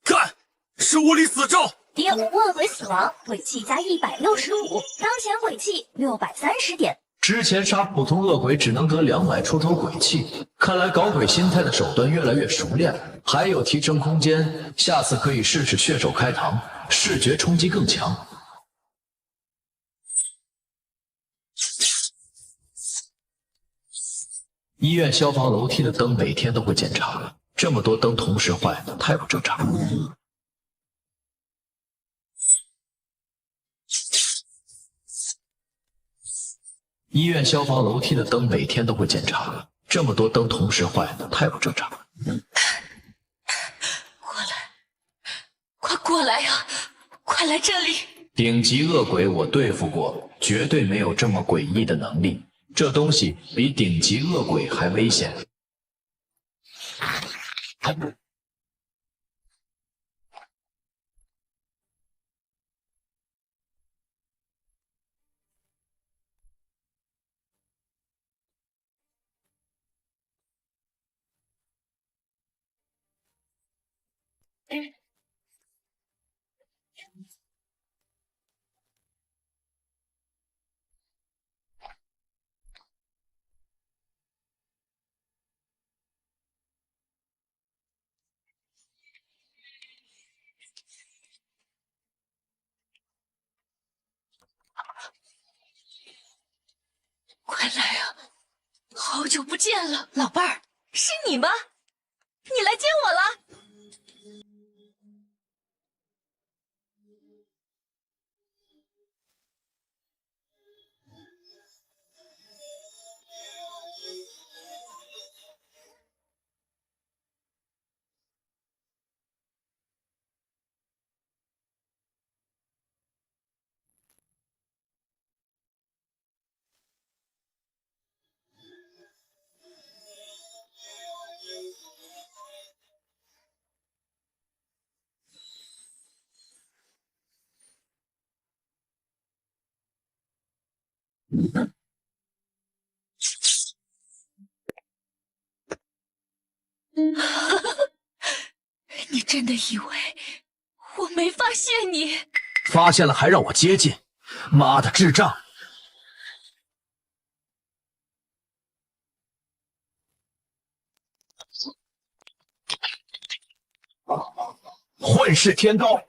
干！是物理死咒！丁恶鬼死亡，鬼气加165，当前鬼气630点。之前杀普通恶鬼只能得200出头鬼气，看来搞鬼心态的手段越来越熟练了，还有提升空间，下次可以试试血手开膛，视觉冲击更强。医院消防楼梯的灯每天都会检查，这么多灯同时坏，太不正常了。医院消防楼梯的灯每天都会检查，这么多灯同时坏，太不正常了。过来，快过来呀！快来这里！顶级恶鬼我对付过，绝对没有这么诡异的能力。这东西比顶级恶鬼还危险。快来啊！好久不见了，老伴儿，是你吗？你来接我了。你真的以为我没发现你？发现了还让我接近，妈的智障！混世天高！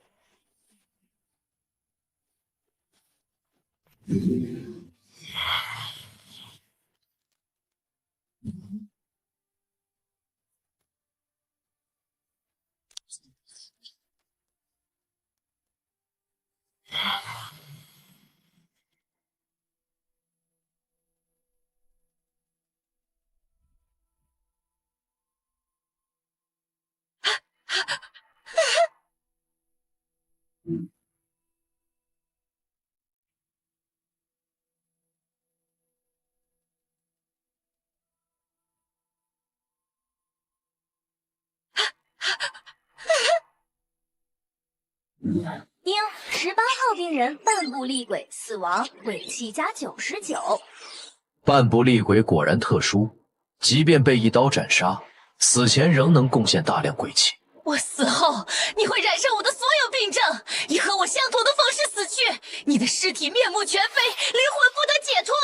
丁18号病人半部厉鬼死亡，鬼气加99。半部厉鬼果然特殊，即便被一刀斩杀，死前仍能贡献大量鬼气。我死后，你会染上我的所有病症，以和我相同的方式死去。你的尸体面目全非，灵魂不得解脱。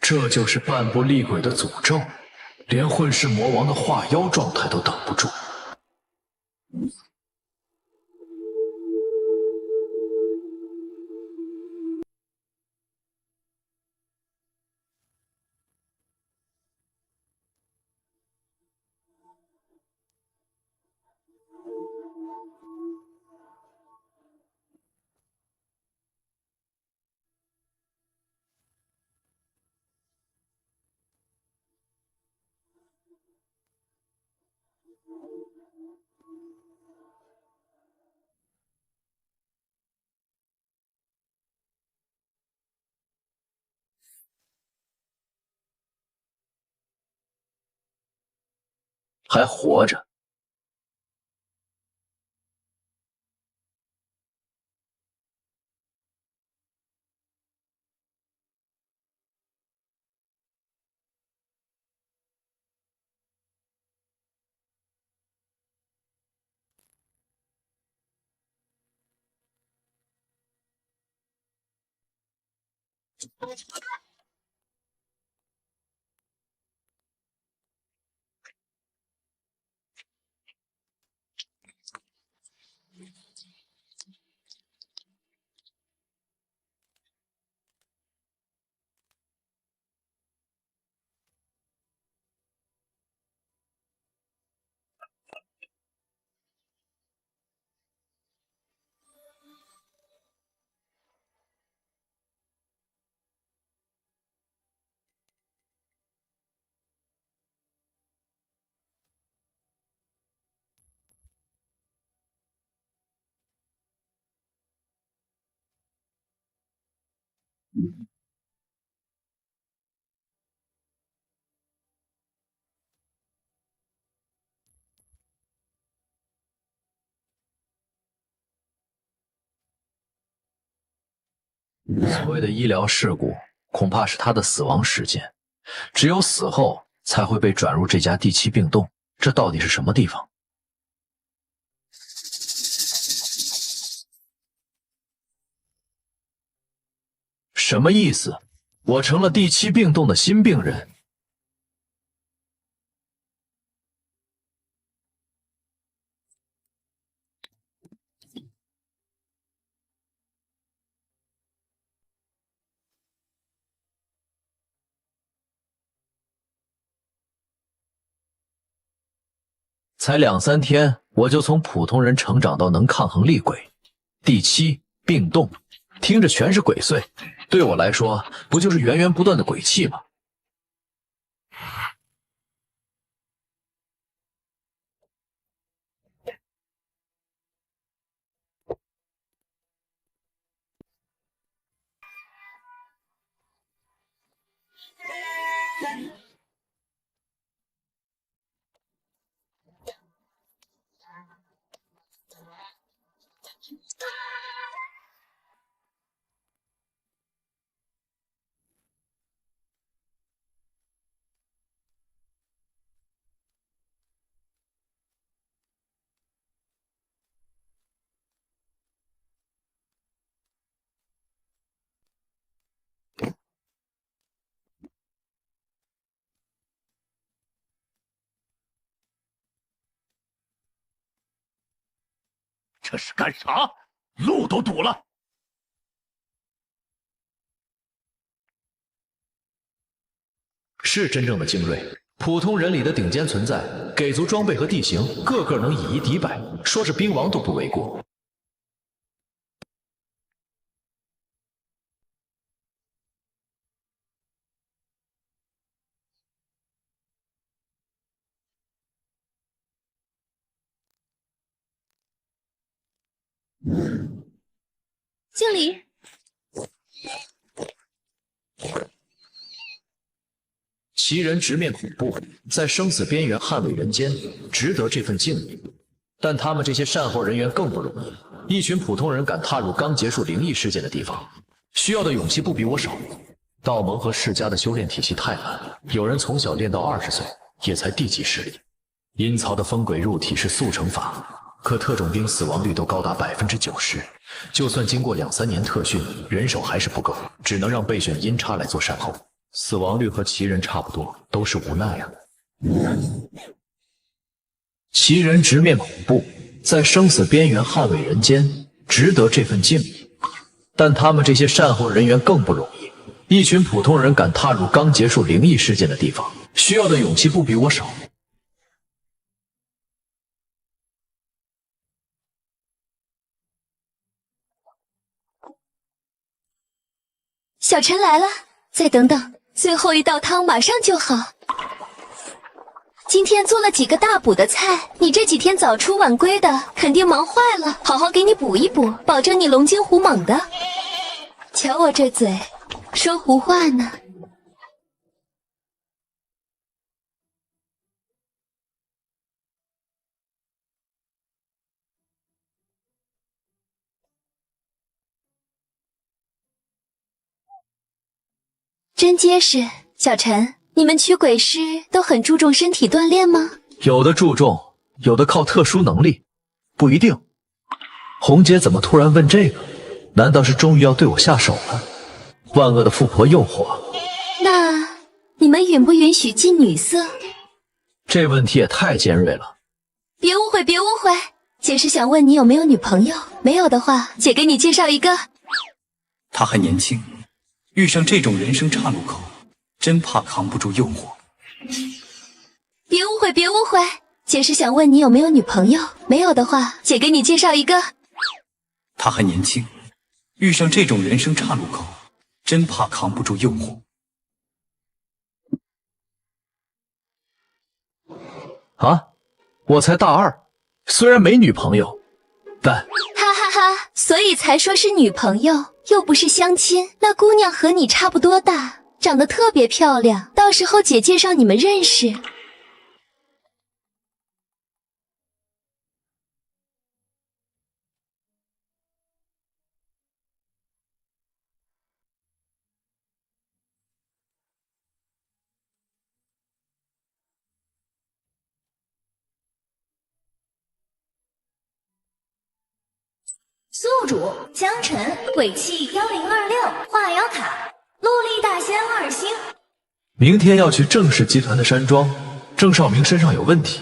这就是半部厉鬼的诅咒，连混世魔王的化妖状态都挡不住。还活着。所谓的医疗事故，恐怕是他的死亡时间。只有死后才会被转入这家第7病洞，这到底是什么地方？什么意思？我成了第7病洞的新病人？才2、3天，我就从普通人成长到能抗衡厉鬼。第7病洞，听着全是鬼祟，对我来说，不就是源源不断的鬼气吗？这是干啥？路都堵了！是真正的精锐，普通人里的顶尖存在，给足装备和地形，个个能以一敌百，说是兵王都不为过。敬礼。其人直面恐怖，在生死边缘捍卫人间，值得这份敬意。但他们这些善后人员更不容易，一群普通人敢踏入刚结束灵异事件的地方，需要的勇气不比我少。道盟和世家的修炼体系太难，有人从小练到20岁，也才地级实力。阴曹的风鬼入体是速成法，可特种兵死亡率都高达90%，就算经过2、3年特训，人手还是不够，只能让备选阴差来做善后。死亡率和奇人差不多，都是无奈啊。奇人直面恐怖，在生死边缘捍卫人间，值得这份敬意。但他们这些善后人员更不容易，一群普通人敢踏入刚结束灵异事件的地方，需要的勇气不比我少。小陈来了，再等等，最后一道汤马上就好。今天做了几个大补的菜，你这几天早出晚归的，肯定忙坏了，好好给你补一补，保证你龙精虎猛的。瞧我这嘴，说胡话呢。真结实，小陈，你们驱鬼师都很注重身体锻炼吗？有的注重，有的靠特殊能力，不一定。红姐怎么突然问这个？难道是终于要对我下手了？万恶的富婆诱惑。那你们允不允许近女色？这问题也太尖锐了。别误会，别误会，姐是想问你有没有女朋友，没有的话，姐给你介绍一个。他还年轻，遇上这种人生岔路口，真怕扛不住诱惑。别误会，别误会，姐是想问你有没有女朋友，没有的话，姐给你介绍一个。他还年轻，遇上这种人生岔路口，真怕扛不住诱惑。啊，我才大2，虽然没女朋友，但……哈哈哈，所以才说是女朋友，又不是相亲。那姑娘和你差不多大，长得特别漂亮，到时候姐介绍你们认识。宿主江辰，鬼气1026，化妖卡，陆力大仙2星。明天要去郑氏集团的山庄，郑少明身上有问题，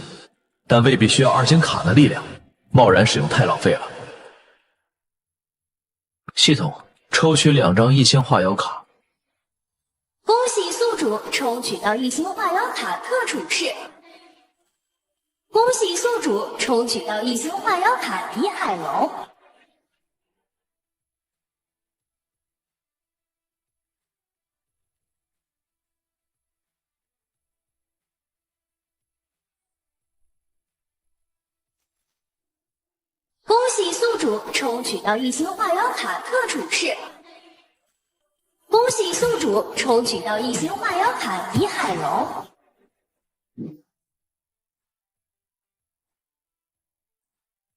但未必需要2星卡的力量，贸然使用太浪费了。系统抽取2张1星化妖卡。恭喜宿主抽取到1星化妖卡特处士。恭喜宿主抽取到1星化妖卡狄海龙。恭喜宿主抽取到1星化妖卡特处士。恭喜宿主抽取到1星化妖卡狄海龙。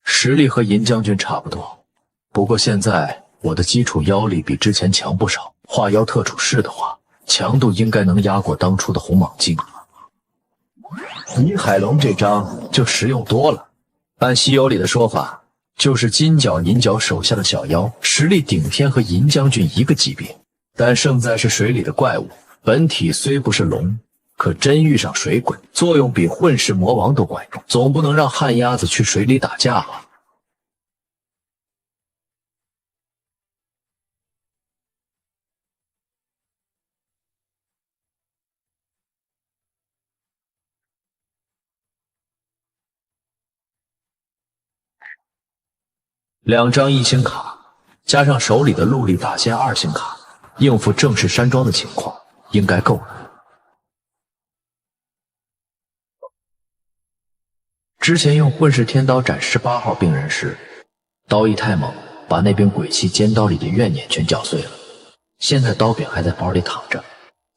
实力和银将军差不多，不过现在我的基础妖力比之前强不少，化妖特处士的话，强度应该能压过当初的红蟒精。倪海龙这张就实用多了，按西游里的说法，就是金角银角手下的小妖，实力顶天和银将军一个级别，但胜在是水里的怪物，本体虽不是龙，可真遇上水鬼，作用比混世魔王都管用，总不能让旱鸭子去水里打架吧。2张1星卡，加上手里的陆力大仙2星卡，应付正式山庄的情况应该够了。之前用混世天刀斩18号病人时，刀意太猛，把那柄鬼泣尖刀里的怨念全搅碎了。现在刀柄还在包里躺着，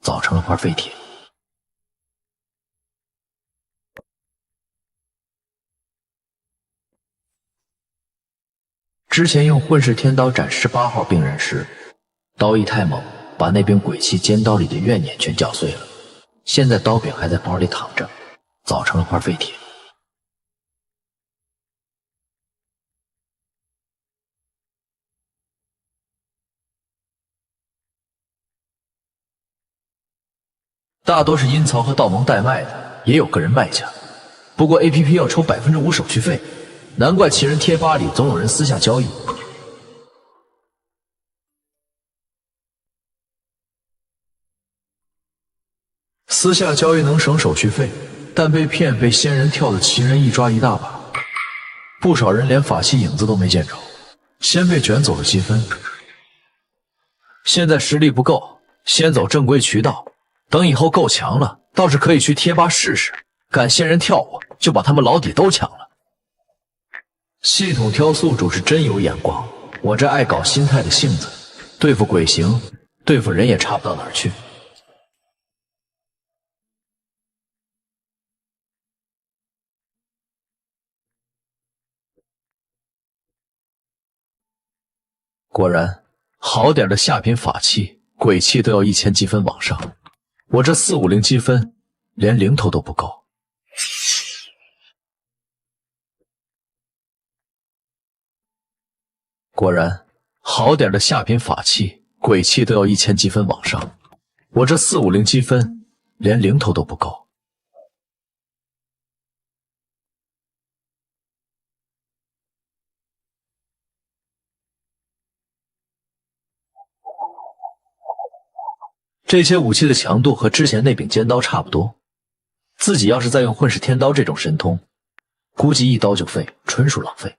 凿成了块废铁。之前用混世天刀斩18号病人时，刀意太猛，把那柄鬼泣尖刀里的怨念全搅碎了。现在刀柄还在包里躺着，凿成了块废铁。大多是阴曹和道盟代卖的，也有个人卖家。不过 APP 要抽5%手续费，难怪奇人贴吧里总有人私下交易。私下交易能省手续费，但被骗被仙人跳的奇人一抓一大把，不少人连法器影子都没见着，先被卷走了积分。现在实力不够，先走正规渠道，等以后够强了，倒是可以去贴吧试试，敢仙人跳我，就把他们老底都抢了。系统挑宿主是真有眼光，我这爱搞心态的性子，对付鬼行，对付人也差不到哪儿去。果然，好点的下品法器，鬼器都要1000积分往上，我这450积分，连零头都不够。果然，好点的下品法器，鬼气都要1000积分往上，我这450积分连零头都不够。这些武器的强度和之前那柄尖刀差不多，自己要是再用混世天刀这种神通，估计一刀就废，纯属浪费。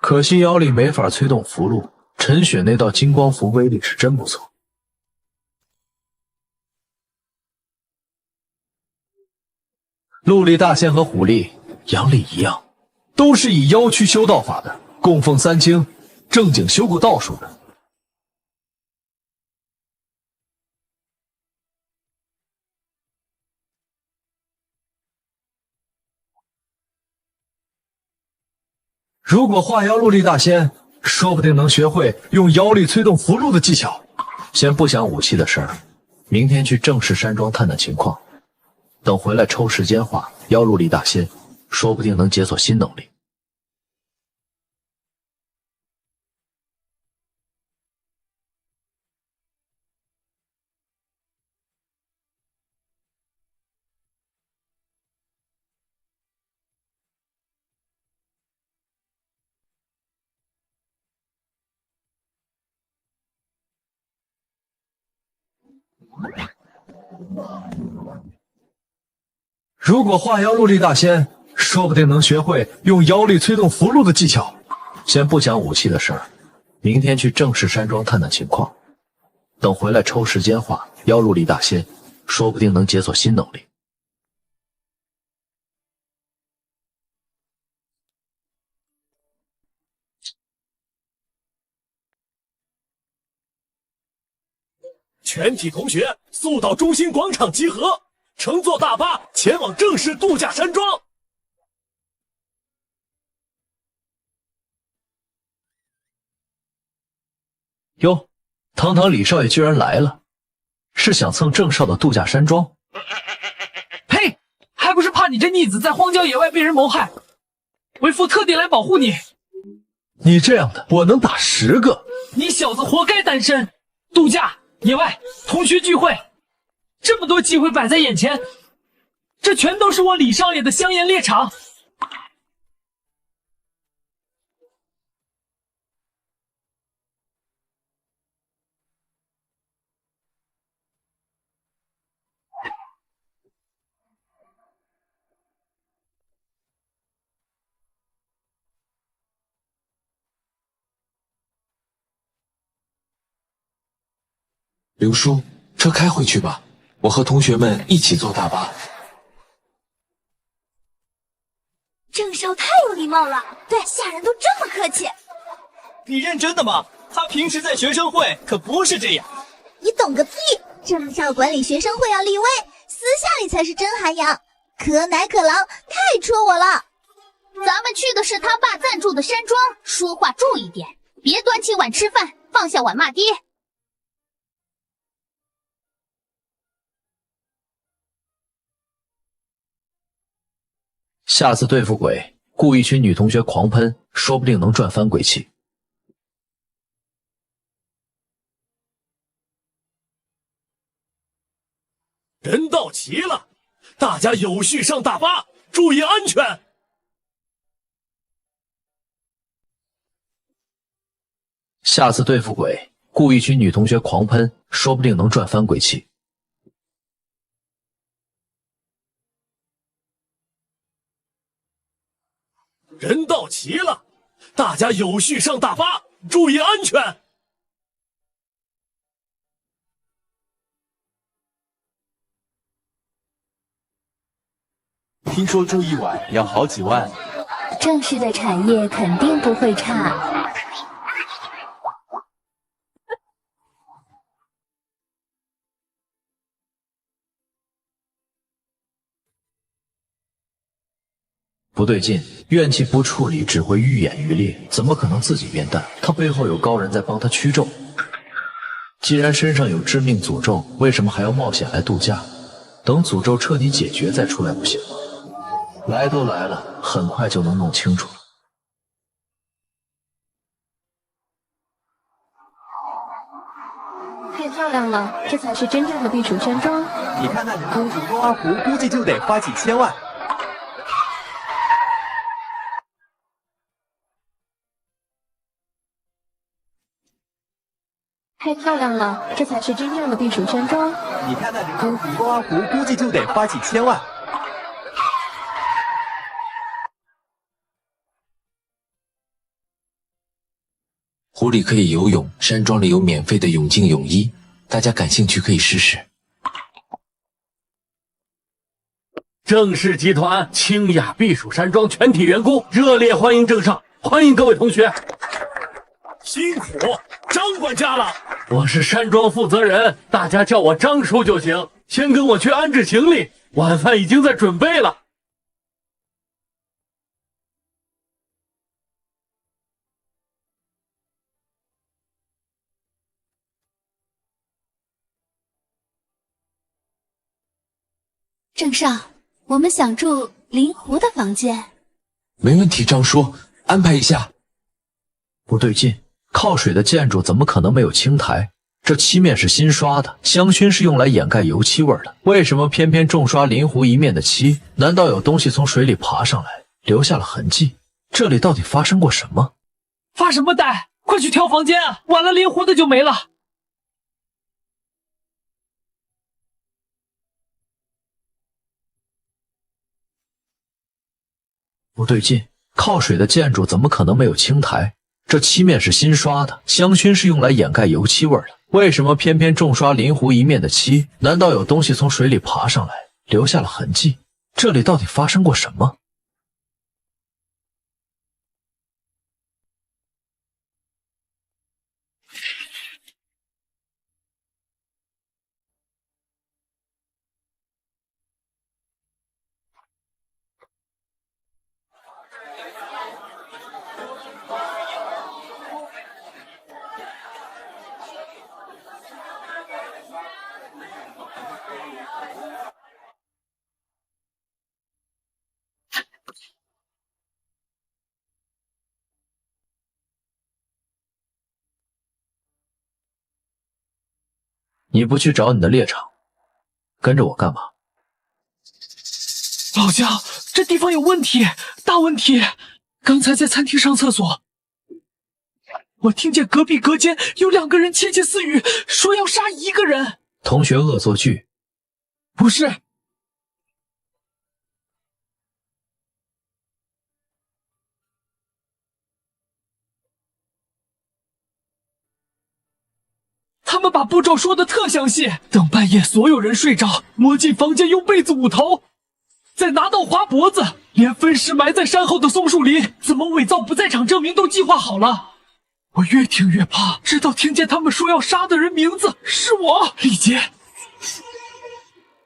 可惜妖力没法催动符箓，陈雪那道金光符威力是真不错。陆力大仙和虎力、杨力一样，都是以妖躯修道法的，供奉三清，正经修过道术的。如果化妖陆力大仙，说不定能学会用妖力催动符箓的技巧。先不想武器的事儿，明天去正式山庄探探情况。等回来抽时间化妖陆力大仙，说不定能解锁新能力。如果化妖陆力大仙，说不定能学会用妖力催动符箓的技巧。先不讲武器的事儿，明天去正式山庄探探情况。等回来抽时间化妖陆力大仙，说不定能解锁新能力。全体同学速到中心广场集合，乘坐大巴前往正式度假山庄。哟，堂堂李少爷居然来了，是想蹭郑少的度假山庄？呸！还不是怕你这逆子在荒郊野外被人谋害，为父特地来保护你。你这样的，我能打10个。你小子活该单身，度假。野外同学聚会，这么多机会摆在眼前，这全都是我李少爷的香艳猎场。刘叔，车开回去吧，我和同学们一起坐大巴。郑少太有礼貌了，对下人都这么客气。你认真的吗？他平时在学生会可不是这样。你懂个屁！郑少管理学生会要立威，私下里才是真涵养。可奶可狼，太戳我了。咱们去的是他爸赞助的山庄，说话注意点，别端起碗吃饭，放下碗骂爹。下次对付鬼，雇一群女同学狂喷，说不定能赚翻鬼气。人到齐了，大家有序上大巴，注意安全。下次对付鬼，雇一群女同学狂喷，说不定能赚翻鬼气。人到齐了，大家有序上大巴，注意安全。听说住一晚要好几万，正式的产业肯定不会差。不对劲，怨气不处理只会愈演愈烈，怎么可能自己变淡？他背后有高人在帮他驱咒。既然身上有致命诅咒，为什么还要冒险来度假？等诅咒彻底解决再出来不行吗？来都来了，很快就能弄清楚了。太漂亮了，这才是真正的避暑山庄。你看那人工湖、高二湖，估计就得花几千万。太漂亮了，这才是真正的避暑山庄。你看那人工湖、高二湖，估计就得花几千万。湖里可以游泳，山庄里有免费的泳镜泳衣，大家感兴趣可以试试。郑氏集团清雅避暑山庄全体员工热烈欢迎郑少，欢迎各位同学。辛苦张管家了，我是山庄负责人，大家叫我张叔就行。先跟我去安置行李，晚饭已经在准备了。郑少，我们想住临湖的房间。没问题，张叔，安排一下。不对劲，靠水的建筑怎么可能没有青苔？这漆面是新刷的，香薰是用来掩盖油漆味的，为什么偏偏重刷临湖一面的漆？难道有东西从水里爬上来，留下了痕迹？这里到底发生过什么？发什么呆？快去挑房间啊！晚了临湖的就没了。不对劲，靠水的建筑怎么可能没有青苔？这漆面是新刷的，香薰是用来掩盖油漆味的，为什么偏偏重刷临湖一面的漆？难道有东西从水里爬上来，留下了痕迹？这里到底发生过什么？你不去找你的猎场，跟着我干嘛？老姜，这地方有问题，大问题！刚才在餐厅上厕所，我听见隔壁隔间有2个人窃窃私语，说要杀1个人。同学恶作剧？不是。他们把步骤说的特详细，等半夜所有人睡着，摸进房间用被子捂头，再拿刀划脖子，连分尸埋在山后的松树林，怎么伪造不在场证明都计划好了。我越听越怕，直到听见他们说要杀的人名字是我，李杰。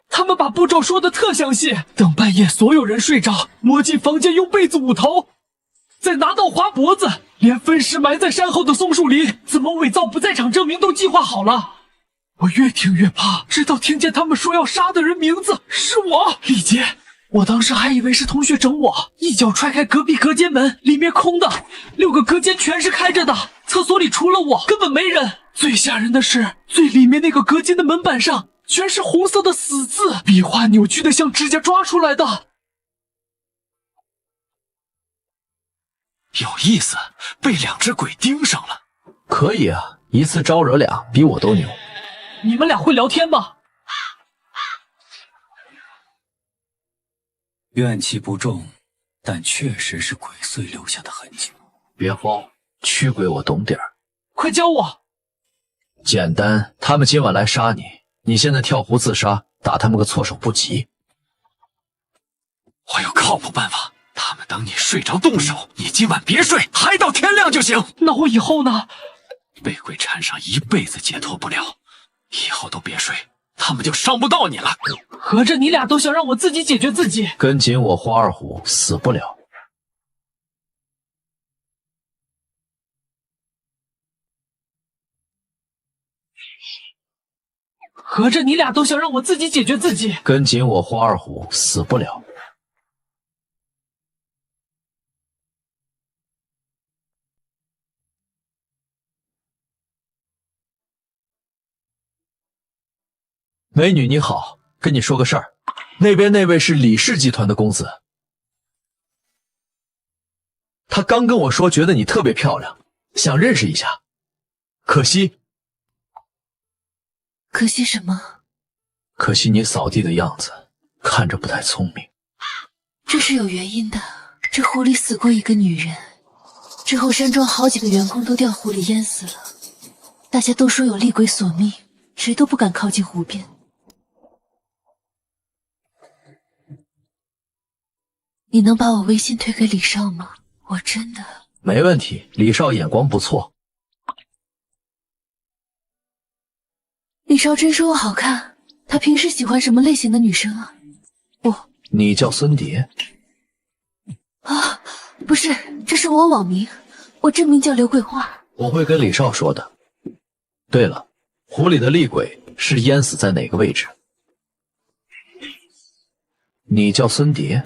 他们把步骤说的特详细，等半夜所有人睡着，摸进房间用被子捂头，再拿刀划脖子，连分尸埋在山后的松树林，怎么伪造不在场证明都计划好了。我越听越怕，直到听见他们说要杀的人名字是我，李杰。我当时还以为是同学整我，一脚踹开隔壁隔间门，里面空的，6个隔间全是开着的，厕所里除了我根本没人。最吓人的是，最里面那个隔间的门板上全是红色的死字，笔画扭曲的像指甲抓出来的。有意思，被2只鬼盯上了。可以啊，一次招惹俩，比我都牛。你们俩会聊天吗？怨气不重，但确实是鬼祟留下的痕迹。别慌，驱鬼我懂点儿。快教我。简单，他们今晚来杀你，你现在跳湖自杀，打他们个措手不及。我有靠谱办法，他们等你睡着动手，你今晚别睡，嗨到天亮就行。那我以后呢？被鬼缠上一辈子解脱不了，以后都别睡，他们就伤不到你了。合着你俩都想让我自己解决自己？跟紧我花二虎，死不了。合着你俩都想让我自己解决自己？跟紧我花二虎，死不了。美女你好，跟你说个事儿，那边那位是李氏集团的公子，他刚跟我说觉得你特别漂亮，想认识一下，可惜什么？可惜你扫地的样子看着不太聪明。这是有原因的，这湖里死过一个女人，之后山庄好几个员工都掉湖里淹死了，大家都说有厉鬼索命，谁都不敢靠近湖边。你能把我微信推给李少吗？我真的……没问题，李少眼光不错。李少真说我好看，他平时喜欢什么类型的女生啊？你叫孙蝶？啊，不是，这是我网名，我真名叫刘桂花。我会跟李少说的。对了，湖里的厉鬼是淹死在哪个位置？你叫孙蝶？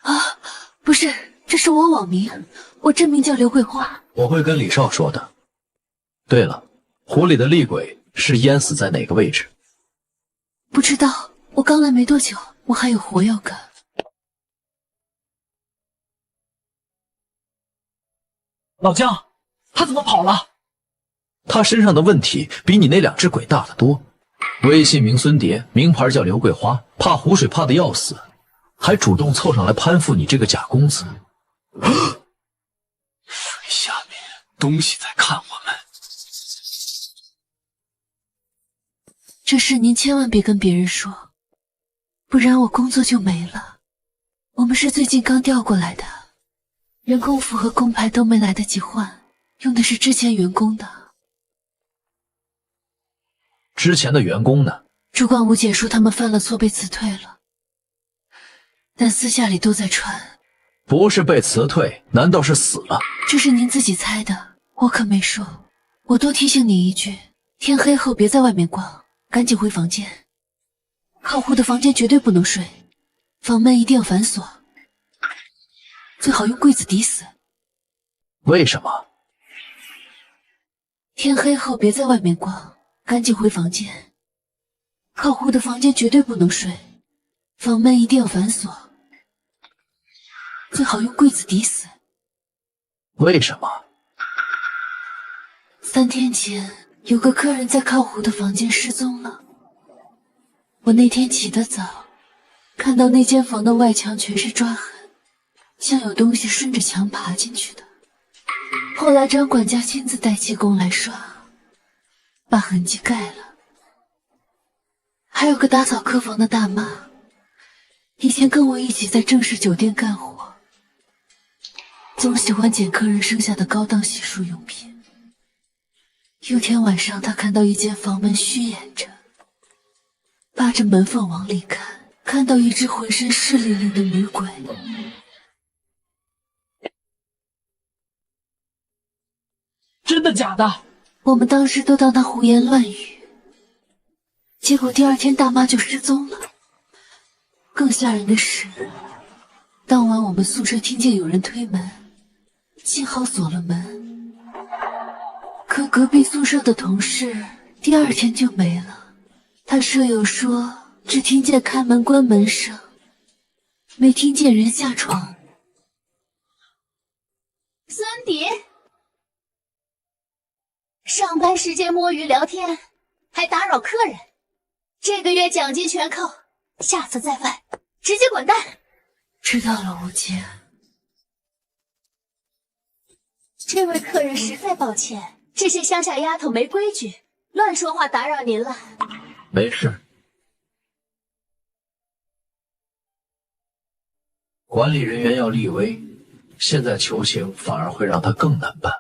啊，不是，这是我网名，我真名叫刘桂花。我会跟李少说的。对了，湖里的厉鬼是淹死在哪个位置？不知道，我刚来没多久，我还有活要干。老姜，他怎么跑了？他身上的问题比你那两只鬼大得多。微信名孙蝶，名牌叫刘桂花，怕湖水怕得要死，还主动凑上来攀附你这个假公子。水下面东西在看我们。这事您千万别跟别人说，不然我工作就没了。我们是最近刚调过来的，员工服和工牌都没来得及换，用的是之前员工的。之前的员工呢？主管吴姐说他们犯了错被辞退了，但私下里都在传。不是被辞退，难道是死了？这是您自己猜的，我可没说。我多提醒你一句，天黑后别在外面逛，赶紧回房间。靠湖的房间绝对不能睡，房门一定要反锁，最好用柜子抵死。为什么？天黑后别在外面逛，赶紧回房间。靠湖的房间绝对不能睡，房门一定要反锁，最好用柜子抵死。为什么？3天前有个客人在靠湖的房间失踪了。我那天起得早，看到那间房的外墙全是抓痕，像有东西顺着墙爬进去的。后来张管家亲自带气功来刷，把痕迹盖了。还有个打扫客房的大妈，以前跟我一起在正式酒店干活，总喜欢捡客人剩下的高档洗漱用品。有天晚上，她看到一间房门虚掩着，扒着门缝往里看，看到一只浑身湿淋淋的女鬼。真的假的？我们当时都当她胡言乱语。结果第2天大妈就失踪了。更吓人的是，当晚我们宿舍听见有人推门，幸好锁了门。可隔壁宿舍的同事第2天就没了。他舍友说只听见开门关门声，没听见人下床。孙蝶，上班时间摸鱼聊天，还打扰客人，这个月奖金全扣，下次再犯直接滚蛋。知道了，吴姐。这位客人实在抱歉，这些乡下丫头没规矩，乱说话打扰您了。没事。管理人员要立威，现在求情反而会让他更难办。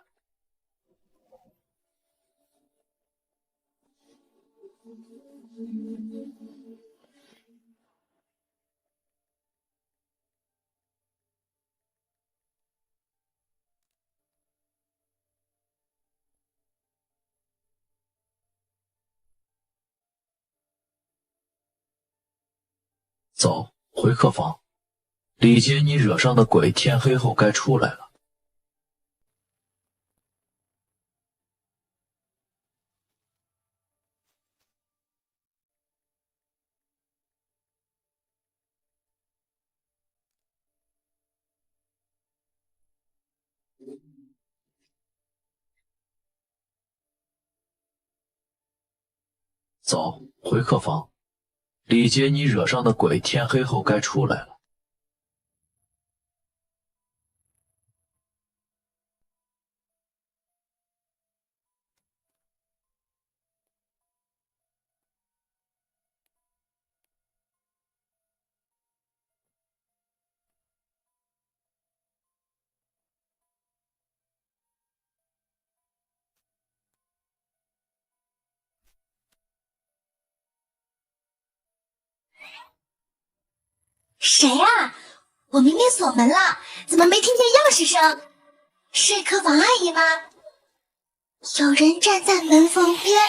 走，回客房。李杰，你惹上的鬼，天黑后该出来了。走，回客房。李杰，你惹上的鬼，天黑后该出来了。谁啊？我明明锁门了，怎么没听见钥匙声？是客房阿姨吗？有人站在门缝边，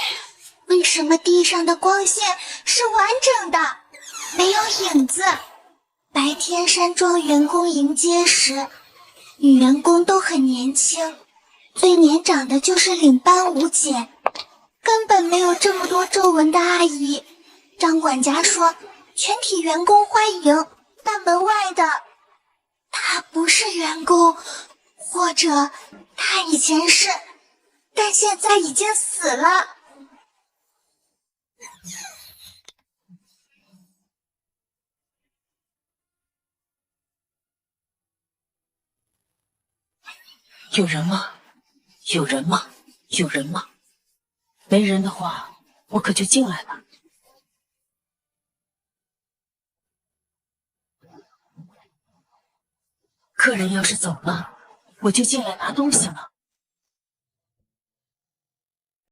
为什么地上的光线是完整的，没有影子？白天山庄员工迎接时，女员工都很年轻，最年长的就是领班吴姐，根本没有这么多皱纹的阿姨。张管家说全体员工欢迎，但门外的他不是员工，或者他以前是，但现在已经死了。有人吗？有人吗？有人吗？没人的话，我可就进来了。客人要是走了，我就进来拿东西了。